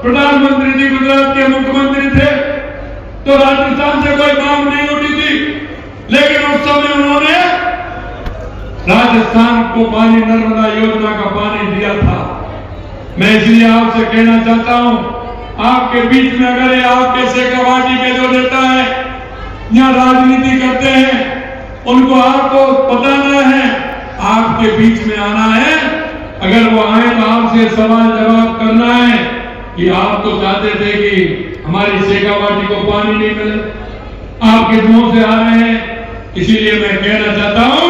प्रधानमंत्री जी गुजरात के मुख्यमंत्री थे तो राजस्थान से कोई मांग नहीं उठी थी, लेकिन उस समय उन्होंने राजस्थान को पानी, नर्मदा योजना का पानी दिया था। मैं इसलिए आपसे कहना चाहता हूं, आपके बीच में अगर आपके शेखावाटी के जो नेता है यहाँ राजनीति करते हैं, उनको आपको बताना है, आपके बीच में आना है। अगर वो आए तो आपसे सवाल जवाब करना है कि आप तो चाहते थे कि हमारी शेखावाटी को पानी नहीं मिले, आपके मुंह से आ रहे हैं। इसीलिए मैं कहना चाहता हूं,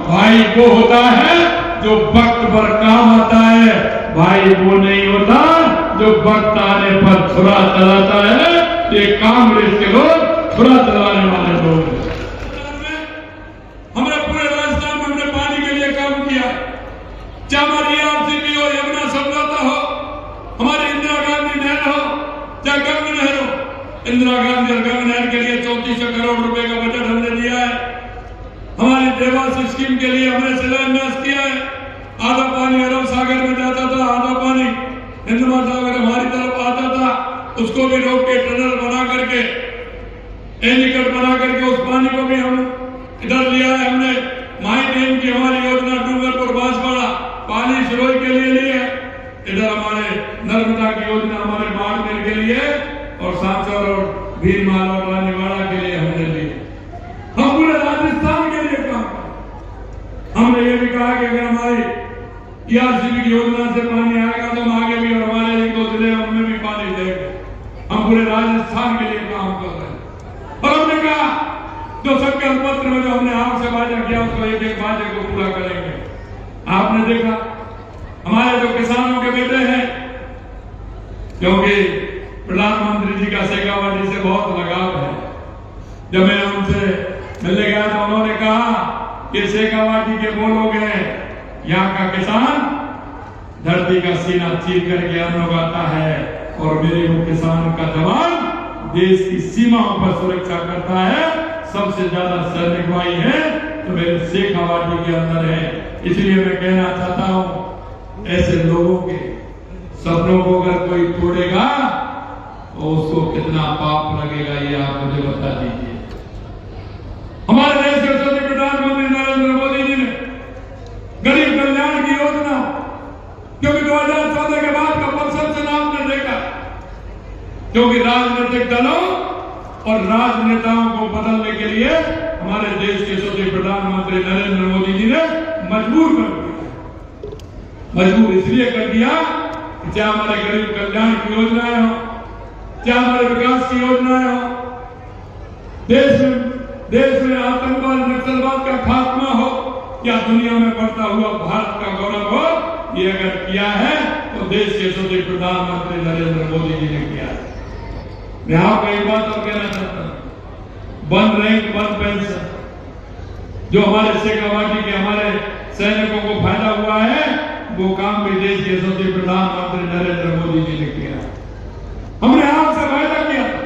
भाई वो होता है जो वक्त पर काम आता है, भाई वो नहीं होता जो वक्त आने पर छुरा चलाता है। ये कांग्रेस के लोग छुरा चलाने वाले लोग हैं। हमने पूरे राजस्थान में हमने पानी के लिए काम किया, चाहे हमारी RCP हो, यमुना समझौता हो, हमारी इंदिरा गांधी नहर हो, चाहे गंगा नहर हो। इंदिरा गांधी और गंगा नहर के लिए 3400 करोड़ रुपए का बजट हमने दिया है। हमारी देवास स्कीम के लिए हमने शिलान्यास किया है। आधा पानी अरब सागर में जाता था, आधा पानी हिंद महासागर हमारी तरफ आता था, उसको भी रोक के टनल बना करके, एनीकट बना करके उस पानी को भी हम इधर लिया है। हमने माई डैम की हमारी योजना डूंगरपुर बांसवाड़ा पानी सिरोई के लिए ली है। इधर हमारे नर्मदा की योजना हमारे बाड़मेर के लिए और सांचौर और भीलमाल और रानीवाड़ा के लिए हमने ली। हम पूरे राजस्थान के लिए काम कर, हमने ये भी कहा कि अगर हमारी RCP की योजना से पानी आएगा तो हम आगे भी और हमारे 1-2 जिले उनमें भी पानी देंगे। हम पूरे राजस्थान के लिए काम कर रहे हैं। और हमने कहा जो संकल्प पत्र में जो हमने आपसे वादा किया उसको एक एक वादे को पूरा करेंगे। आपने देखा हमारे जो किसानों के बेटे हैं, क्योंकि प्रधानमंत्री जी का शेखावाटी से जब मैं उनसे मिलने गया तो उन्होंने कहा कि शेखावाटी के वो लोग हैं, यहाँ का किसान धरती का सीना चीर करके अन्न उगाता है और मेरे वो किसान का जवान देश की सीमाओं पर सुरक्षा करता है। सबसे ज्यादा सैनिक भाई है तो मेरे शेखावाटी के अंदर है। इसलिए मैं कहना चाहता हूं, ऐसे लोगों के सपनों को अगर कोई तोड़ेगा तो उसको कितना पाप लगेगा, ये आप मुझे बता दीजिए। हमारे देश के यशस्वी प्रधानमंत्री नरेंद्र मोदी जी ने गरीब कल्याण की योजना, क्योंकि 2014 के बाद का परिषद चुनाव आपने देखा, क्योंकि राजनीतिक दलों और राजनेताओं को बदलने के लिए हमारे देश के यशस्वी प्रधानमंत्री नरेंद्र मोदी जी ने मजबूर कर दिया। मजबूर इसलिए कर दिया कि चाहे हमारे गरीब कल्याण की योजनाएं हो, चाहे हमारे विकास की योजनाएं हो, देश में आतंकवाद नक्सलवाद का खात्मा हो या दुनिया में बढ़ता हुआ भारत का गौरव हो, ये अगर किया है तो देश के यशस्वी प्रधानमंत्री नरेंद्र मोदी जी ने किया है। मैं आपको एक बात और कहना चाहता हूं, 1 रैंक 1 पेंशन जो हमारे शेखावाटी के हमारे सैनिकों को फायदा हुआ है, वो काम भी देश के यशस्वी प्रधानमंत्री नरेंद्र मोदी जी ने किया। हमने आपसे वायदा किया था,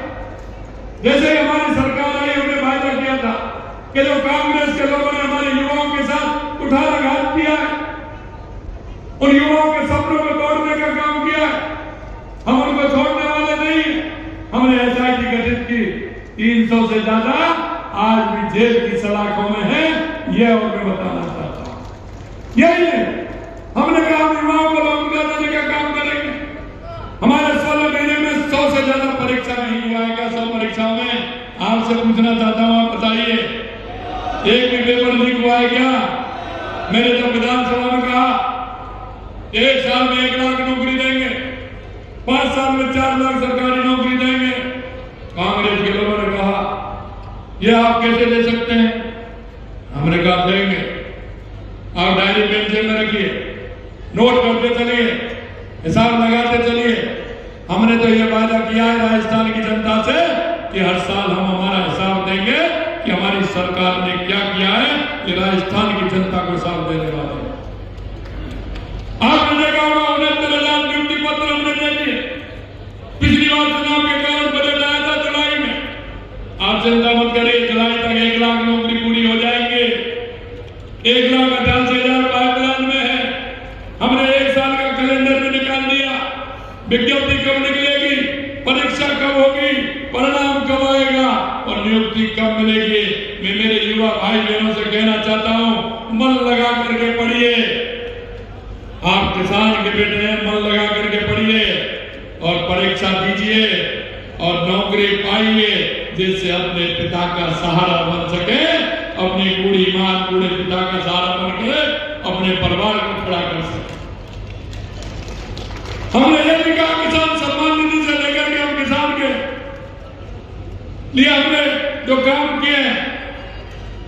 जैसे ही हमारी सरकार आई हमने वायदा किया था कि जो कांग्रेस के लोगों ने हमारे युवाओं के साथ कुठाराघात किया है, उन युवाओं के सपनों को तोड़ने का काम किया है, हम उनको छोड़ने वाले नहीं। हमने एसआईटी गठित की, 300 से ज्यादा आज भी जेल की सलाखों में है, यह और मैं बताना चाहता हूं। यही है, हमने कहा हम युवाओं को रोजगार देने का काम करेंगे। हमारे 16 महीने में 100 से ज्यादा परीक्षा नहीं हुआ है क्या? 100 परीक्षाओं में आपसे पूछना चाहता हूं, आप बताइए, एक भी पेपर लीक हुआ है क्या? मैंने जब विधानसभा में कहा 1 साल में 1 लाख नौकरी देंगे, 5 साल में 4 लाख सरकारी नौकरी देंगे, कांग्रेस के लोगों ने कहा ये आप कैसे दे सकते हैं? हमने कहा देंगे, आप डायरी पेंसिल में रखिए, नोट करते चलिए, हिसाब लगाते चलिए। हमने तो ये वादा किया है राजस्थान की जनता से कि हर साल हम हमारा हिसाब देंगे कि हमारी सरकार ने क्या किया है, कि राजस्थान की जनता को हिसाब देने वाले हैं। आपने देखा होगा 69,000 नियुक्ति पत्र हमने दे दिए। पिछली बार चुनाव के कारण बजट आया था जुलाई में, आप चिंता मत करिए, जुलाई तक 1 लाख नौकरी पूरी हो जाएंगे। 1,88,000 पाइपलाइन में है। हमने 1 साल का कैलेंडर भी निकाल दिया, विज्ञप्ति कब निकलेगी, परीक्षा कब होगी, परिणाम कब आएगा और नियुक्ति कब मिलेगी। मैं मेरे युवा भाई बहनों से कहना चाहता हूं, मन लगा करके पढ़िए। आप किसान के बेटे हैं, मन लगा करके पढ़िए और परीक्षा दीजिए और नौकरी पाइए, जिससे अपने पिता का सहारा बन सके, अपनी बूढ़ी मां बूढ़े पिता का सहारा बनकर अपने परिवार को खड़ा कर सके। हमने यह भी कहा किसान सम्मान निधि से लेकर के हम किसान के लिए हमने जो काम किए हैं,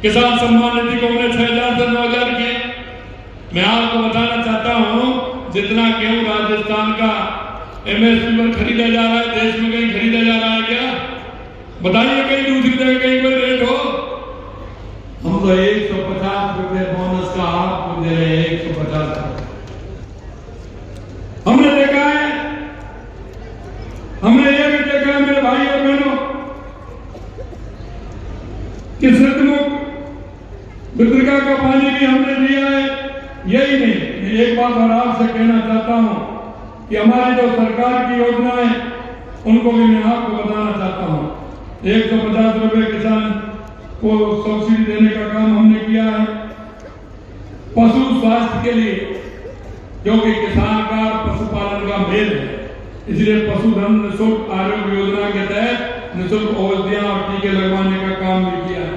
किसान सम्मान निधि को हमने 6,000 से 9,000 किए। मैं आपको बताना चाहता हूं, जितना गेहूं राजस्थान का एमएसपी पर खरीदा जा रहा है, देश में कहीं खरीदा जा रहा है क्या? बताइए, कहीं दूसरी जगह कहीं कोई रेट हो? हम तो 150 रुपए बोनस का आपको दे रहे हैं, 150 रुपए। हमने देखा है, हमने ये भी देखा है मेरे भाई और बहनों, कि मृतका का पानी भी हमने दिया है। यही नहीं, मैं एक बात और आपसे कहना चाहता हूं कि हमारी जो सरकार की योजनाएं, उनको भी मैं आपको बताना चाहता हूं। 150 रुपए किसान को सब्सिडी देने का काम हमने किया है। पशु स्वास्थ्य के लिए, क्योंकि किसान का पशुपालन का मेल है, इसलिए पशुधन निःशुल्क आरोग्य योजना के तहत निःशुल्क औषधियां और टीके लगवाने का काम भी किया है।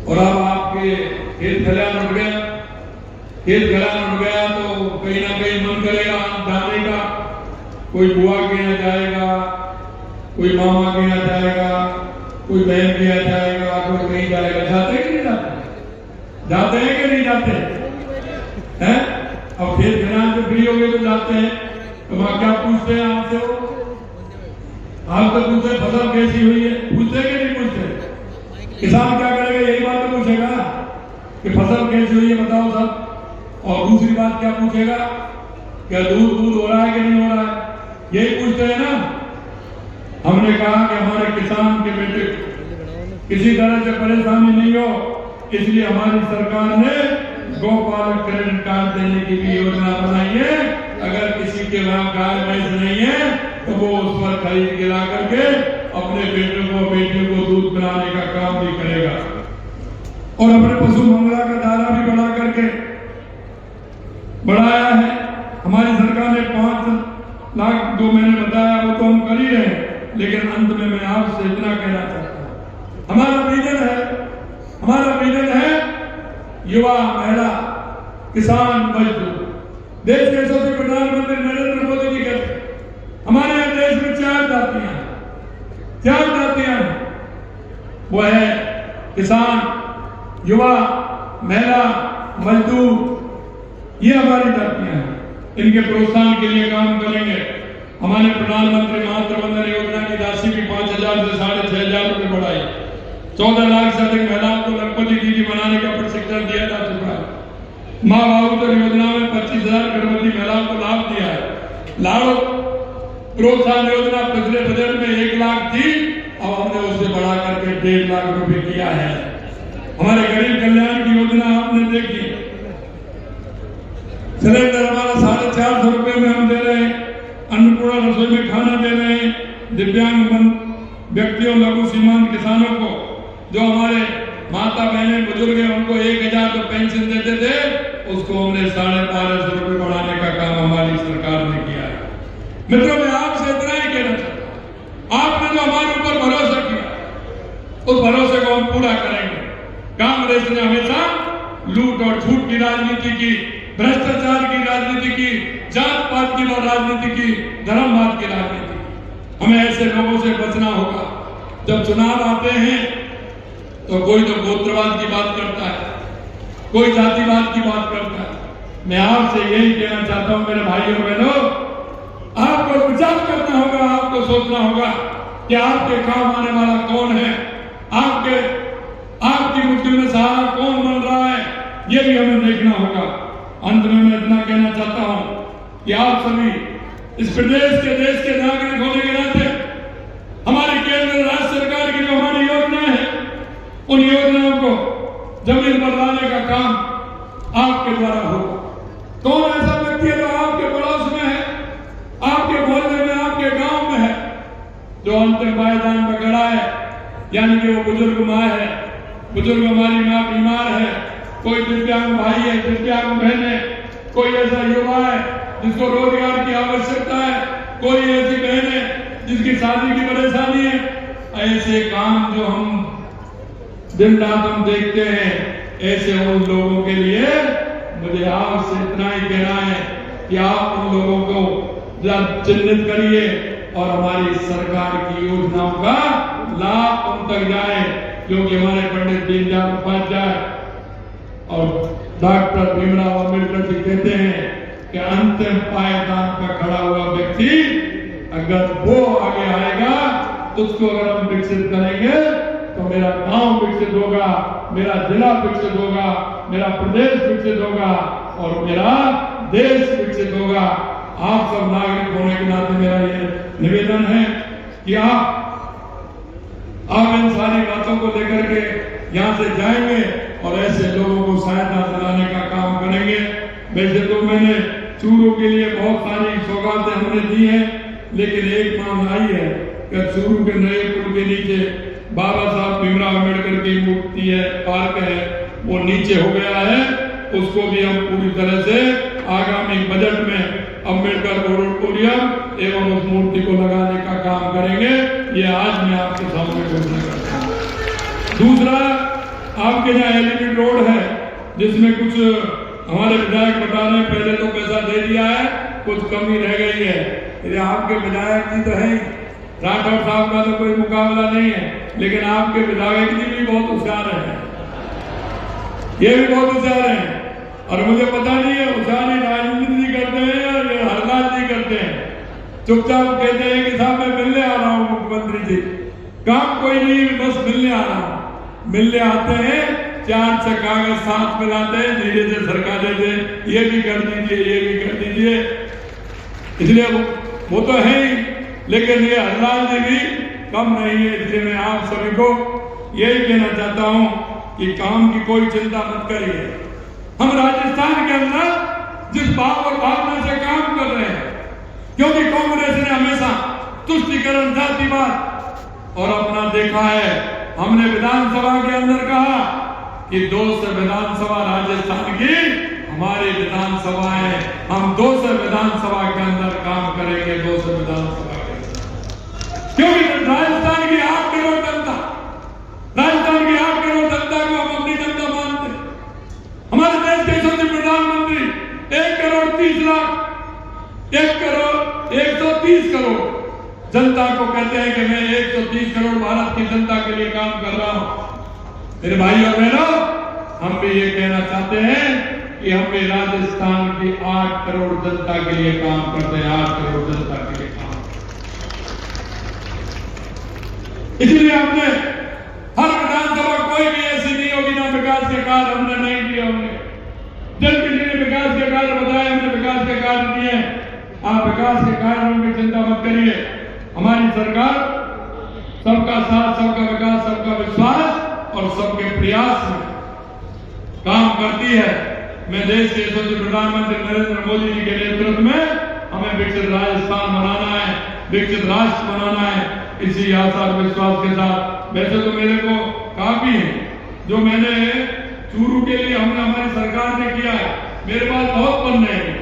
और अब आपके खेत खलिहान उठ गया, खेत खलिहान उठ गया तो कहीं ना कहीं मन करेगा जाने का। कोई बुआ के यहाँ जाएगा, कोई मामा के यहाँ जाएगा, कोई बहन के यहाँ जाएगा, कोई कहीं जाएगा। जाते हैं कि नहीं जाते? जाते हैं कि नहीं जाते हैं? अब खेत खलिहान से फ्री हो गए तो जाते हैं। तो वहां क्या पूछते हैं आपसे? वो आपसे पूछते फसल कैसी हुई है, पूछते कि नहीं पूछते? किसान क्या करेगा, यही बात तो पूछेगा कि फसल कैसी हुई है बताओ सब। और दूसरी बात क्या पूछेगा, क्या दूध हो रहा है कि नहीं हो रहा है, यही पूछते हैं ना। हमने कहा कि हमारे किसान के बेटे किसी तरह से परेशानी नहीं हो, इसलिए हमारी सरकार ने गौपालक क्रेडिट कार्ड देने की भी योजना बनाई है। अगर किसी के वहां गाय भैंस नहीं है तो वो उस पर खरीद के ला करके अपने बेटों को बेटियों को दूध पिलाने का काम भी करेगा। और अपने पशु मंगला का दायरा भी बढ़ा करके बढ़ाया है। हमारी सरकार ने 5 लाख जो मैंने बताया वो तो हम कर ही रहे हैं, लेकिन अंत में मैं आपसे इतना कहना चाहता हूं, हमारा विजन है युवा, महिला, किसान, मजदूर। देश के यशस्वी प्रधानमंत्री नरेंद्र मोदी जी कहते हैं हमारे यहाँ देश में 4 जातियां हैं, वो है किसान, युवा, महिला, मजदूर। ये हमारी जातियां हैं, इनके प्रोत्साहन के लिए काम करेंगे। हमारे प्रधानमंत्री मातृ वंदना योजना की राशि भी 5,000 से 6,500 रुपए बढ़ाई। 14 लाख से अधिक महिलाओं को लखपति दीदी बनाने का प्रशिक्षण दिया जा चुका है। माँ बाबूतर योजना में 25,000 गर्भवती महिलाओं को लाभ दिया है। लाड़ो प्रोत्साहन योजना पिछले बजट में 1 लाख थी, अब हमने उसे बढ़ा करके 1.5 लाख रुपए किया है। हमारे गरीब कल्याण की योजना आपने देखी, सिलेंडर हमारा 450 रुपए में हम दे रहे हैं, अन्नपूर्णा रसोई में खाना दे रहे हैं। दिव्यांग व्यक्तियों, लघु सीमांत किसानों को, जो हमारे माता बहने बुजुर्ग हैं, उनको 1,000 जो पेंशन देते थे, उसको हमने 1,250 रुपए बढ़ाने का काम हमारी सरकार ने किया है। मित्रों, मैं आपसे इतना ही कहना चाहता हूं, आपने जो हमारे ऊपर भरोसा किया, उस भरोसे को हम पूरा करेंगे। कांग्रेस ने हमेशा लूट और झूठ की राजनीति की, भ्रष्टाचार की राजनीति की, जात पात की राजनीति की, धर्मवाद की राजनीति की। हमें ऐसे लोगों से बचना होगा। जब चुनाव आते हैं तो कोई तो गोत्रवाद की बात करता है, कोई जातिवाद की बात करता है। मैं आपसे यही कहना चाहता हूं मेरे भाइयों बहनों, आपको विचार करना होगा, आपको सोचना होगा कि आपके काम आने वाला कौन है, आपकी मुश्किल में सहारा कौन बन रहा है, ये भी हमें देखना होगा। अंत में मैं इतना कहना चाहता हूं कि आप सभी इस प्रदेश के, देश के नागरिक होने के नाते हमारी केंद्र राज्य सरकार की जो हमारी योजना है, उन योजनाओं को जमीन पर लाने का काम आपके द्वारा होगा। कौन ऐसा व्यक्ति है जो आपके पड़ोस में है, आपके मोहल्ले में, आपके गांव में है, जो अंतिम पायदान पर खड़ा है, यानी कि वो बुजुर्ग माँ है, बुजुर्ग हमारी माँ बीमार है, कोई दिव्यांग भाई है, दिव्यांग बहन है, कोई ऐसा युवा है जिसको रोजगार की आवश्यकता है, कोई ऐसी बहन है जिसकी शादी की परेशानी है। ऐसे काम जो हम दिन रात हम देखते हैं, ऐसे उन लोगों के लिए मुझे आपसे इतना ही कहना है कि आप उन लोगों को चिन्हित करिए और हमारी सरकार की योजनाओं का लाभ उन तक जाए, क्योंकि हमारे पंडित दीनदयाल उपाध्याय और डॉक्टर भीमराव अम्बेडकर जी कहते हैं कि अंतिम पायदान पर खड़ा हुआ व्यक्ति अगर वो आगे आएगा, उसको अगर हम विकसित करेंगे तो मेरा गांव विकसित होगा, मेरा जिला विकसित होगा, मेरा प्रदेश विकसित होगा और मेरा देश विकसित होगा। आप सब नागरिक होने के नाते मेरा ये निवेदन है कि आप इन सारी बातों को लेकर के यहाँ से जाएंगे और ऐसे लोगों को सहायता दिलाने का काम करेंगे। वैसे तो मैंने चूरू के लिए बहुत सारी सौगातें हमने दी हैं, लेकिन एक मांग आई है कि चूरू के नए पुल के नीचे बाबा साहब भीमराव अम्बेडकर की मूर्ति है, पार्क है, वो नीचे हो गया है, उसको भी हम पूरी तरह से आगामी बजट में अम्बेडकर ऑडिटोरियम एवं उस मूर्ति को लगाने का काम करेंगे। ये आज मैं आपके सामने घोषणा करता हूँ। दूसरा, आपके यहाँ एलिवेटेड रोड है जिसमें कुछ हमारे विधायक बता रहे हैं पहले तो पैसा दे दिया है, कुछ कमी रह गई है। ये आपके विधायक जी तो है, राठौर साहब का तो कोई मुकाबला नहीं है, लेकिन आपके विधायक जी भी बहुत होशियार हैं, ये भी बहुत होशियार हैं। और मुझे पता नहीं है होशियारी राजनीति जी करते हैं या ये हरलाल जी करते हैं। चुपचाप कहते हैं कि साहब मैं मिलने आ रहा हूँ मुख्यमंत्री जी, काम कोई नहीं, बस मिलने आ रहा हूँ। मिलने आते हैं, 4 से कागज साथ में लाते हैं, धीरे से सरका देते हैं, ये भी कर दीजिए, ये भी कर दीजिए। इसलिए वो तो है ही, लेकिन ये हरलाल जी भी कम नहीं है। इसलिए मैं आप सभी को यही कहना चाहता हूं कि काम की कोई चिंता मत करिए। हम राजस्थान के अंदर जिस भाव और भावना से काम कर रहे हैं, क्योंकि कांग्रेस ने हमेशा तुष्टीकरण, जातिवाद और अपना देखा है। हमने विधानसभा के अंदर कहा कि 2 से विधानसभा राजस्थान की हमारी विधानसभा है, हम 2 से विधानसभा के अंदर काम करेंगे, 2 से विधानसभा के अंदर। क्योंकि राजस्थान की 8 करोड़ जनता, राजस्थान की 8 करोड़ जनता को हम अपनी जनता मानते हैं। हमारे देश के यशस्वी प्रधानमंत्री 1 करोड़ 30 लाख, 1 करोड़ 130 करोड़ जनता को कहते हैं कि मैं 130 करोड़ भारत की जनता के लिए काम कर रहा हूं। मेरे भाई और बहनों, हम भी ये कहना चाहते हैं कि हम भी राजस्थान की 8 करोड़ जनता के लिए काम करते हैं, 8 करोड़ जनता के लिए काम। इसलिए हमने हर विधानसभा कोई भी ऐसी नहीं होगी ना विकास के कार्य हमने नहीं किए होंगे। जब किसी ने विकास के कार्य बताए, हमने विकास के कार्य दिए। आप विकास के कार्यों की चिंता मत करिए। हमारी सरकार सबका साथ, सबका विकास, सबका विश्वास और सबके प्रयास में काम करती है। मैं देश के यशस्वी प्रधानमंत्री नरेंद्र मोदी जी के नेतृत्व में हमें विकसित राजस्थान बनाना है, विकसित राष्ट्र बनाना है, इसी आशा और विश्वास के साथ। वैसे तो मेरे को काफी है जो मैंने चूरू के लिए हमने हमारी सरकार ने किया है। मेरे पास बहुत पन्ने हैं,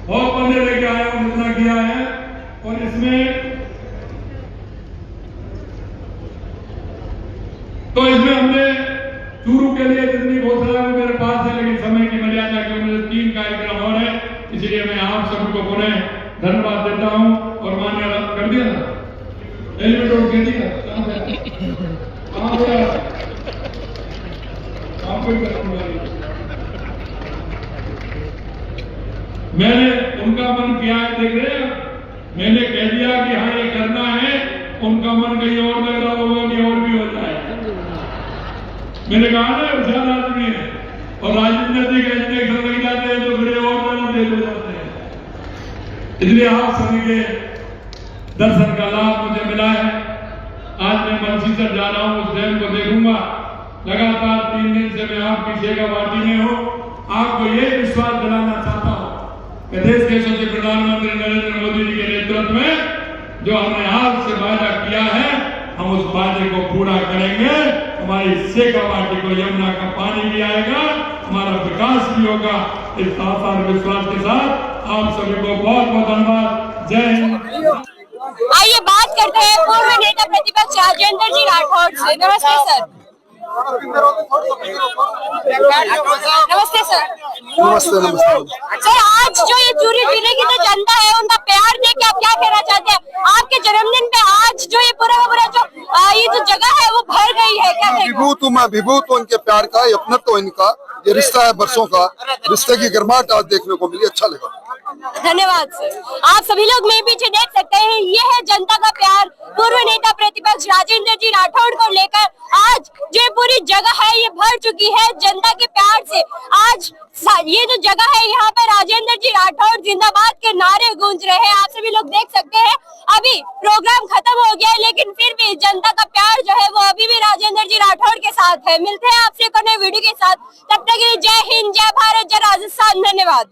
बहुत पन्ने लेके आया हूं, जितना किया है। और इसमें हमने चूरू के लिए जितनी घोषणा है मेरे पास है, लेकिन समय की मर्यादा के अंदर 3 कार्यक्रम और है, इसलिए मैं आप सभी को पुनः धन्यवाद देता हूं। और मान्य कर दिया ना, एलिवेटर कह दिया, मैंने उनका मन किया है, देख रहे हैं, मैंने कह दिया कि हाँ ये करना है, उनका मन कहीं और लग रहा होगा कि और भी हो जाए। मैंने कहा ना होशियार आदमी है, और राजेंद्र जी के इंजेक्शन लग जाते हैं तो फिर और ज्यादा तेज हो जाते हैं। इसलिए आप सभी के दर्शन का लाभ मुझे मिला है। आज मैं बंसीसर जा रहा हूं, उस डैम को देखूंगा। लगातार 3 दिन से मैं आपकी सेवा पार्टी में हूं। आपको ये विश्वास दिलाना चाहता हूं कि देश के यशस्वी प्रधानमंत्री नरेंद्र मोदी जी के नेतृत्व में जो हमने आज से वादा किया है, हम उस वादे को पूरा करेंगे। हमारी सेवा पार्टी को यमुना का पानी भी आएगा, हमारा विकास भी होगा। इस आशा और विश्वास के साथ आप सभी को बहुत बहुत धन्यवाद। जय हिंद। आइए बात करते हैं पूर्व नेता प्रतिपक्ष राजेंद्र जी राठौड़ से। नमस्ते सर। नमस्ते सर। नमस्ते नमस्ते। सर, आज जो ये चूरू जिले की जो जनता है, उनका प्यार देख के आप क्या कहना चाहते हैं? आपके जन्मदिन पे आज जो ये पूरा जो ये जो जगह है वो भर गई है, क्या विभूत उनके प्यार का, अपनत्व तो इनका, ये रिश्ता है बरसों का, रिश्ते की गर्माहट आज देखने को मिली, अच्छा लगा। धन्यवाद सर। आप सभी लोग मेरे पीछे देख सकते हैं, ये है जनता का प्यार पूर्व नेता प्रतिपक्ष राजेंद्र जी राठौड़ को लेकर। आज जो पूरी जगह है ये भर चुकी है जनता के प्यार से। आज ये जो जगह है यहाँ पे राजेंद्र जी राठौड़ जिंदाबाद के नारे गूंज रहे हैं। आप सभी लोग देख सकते हैं, अभी प्रोग्राम खत्म हो गया है, लेकिन फिर भी जनता का प्यार जो है वो अभी भी राजेंद्र जी राठौड़ के साथ है। मिलते हैं आपसे एक नए वीडियो के साथ, तब तक के लिए जय हिंद, जय भारत, जय राजस्थान। धन्यवाद।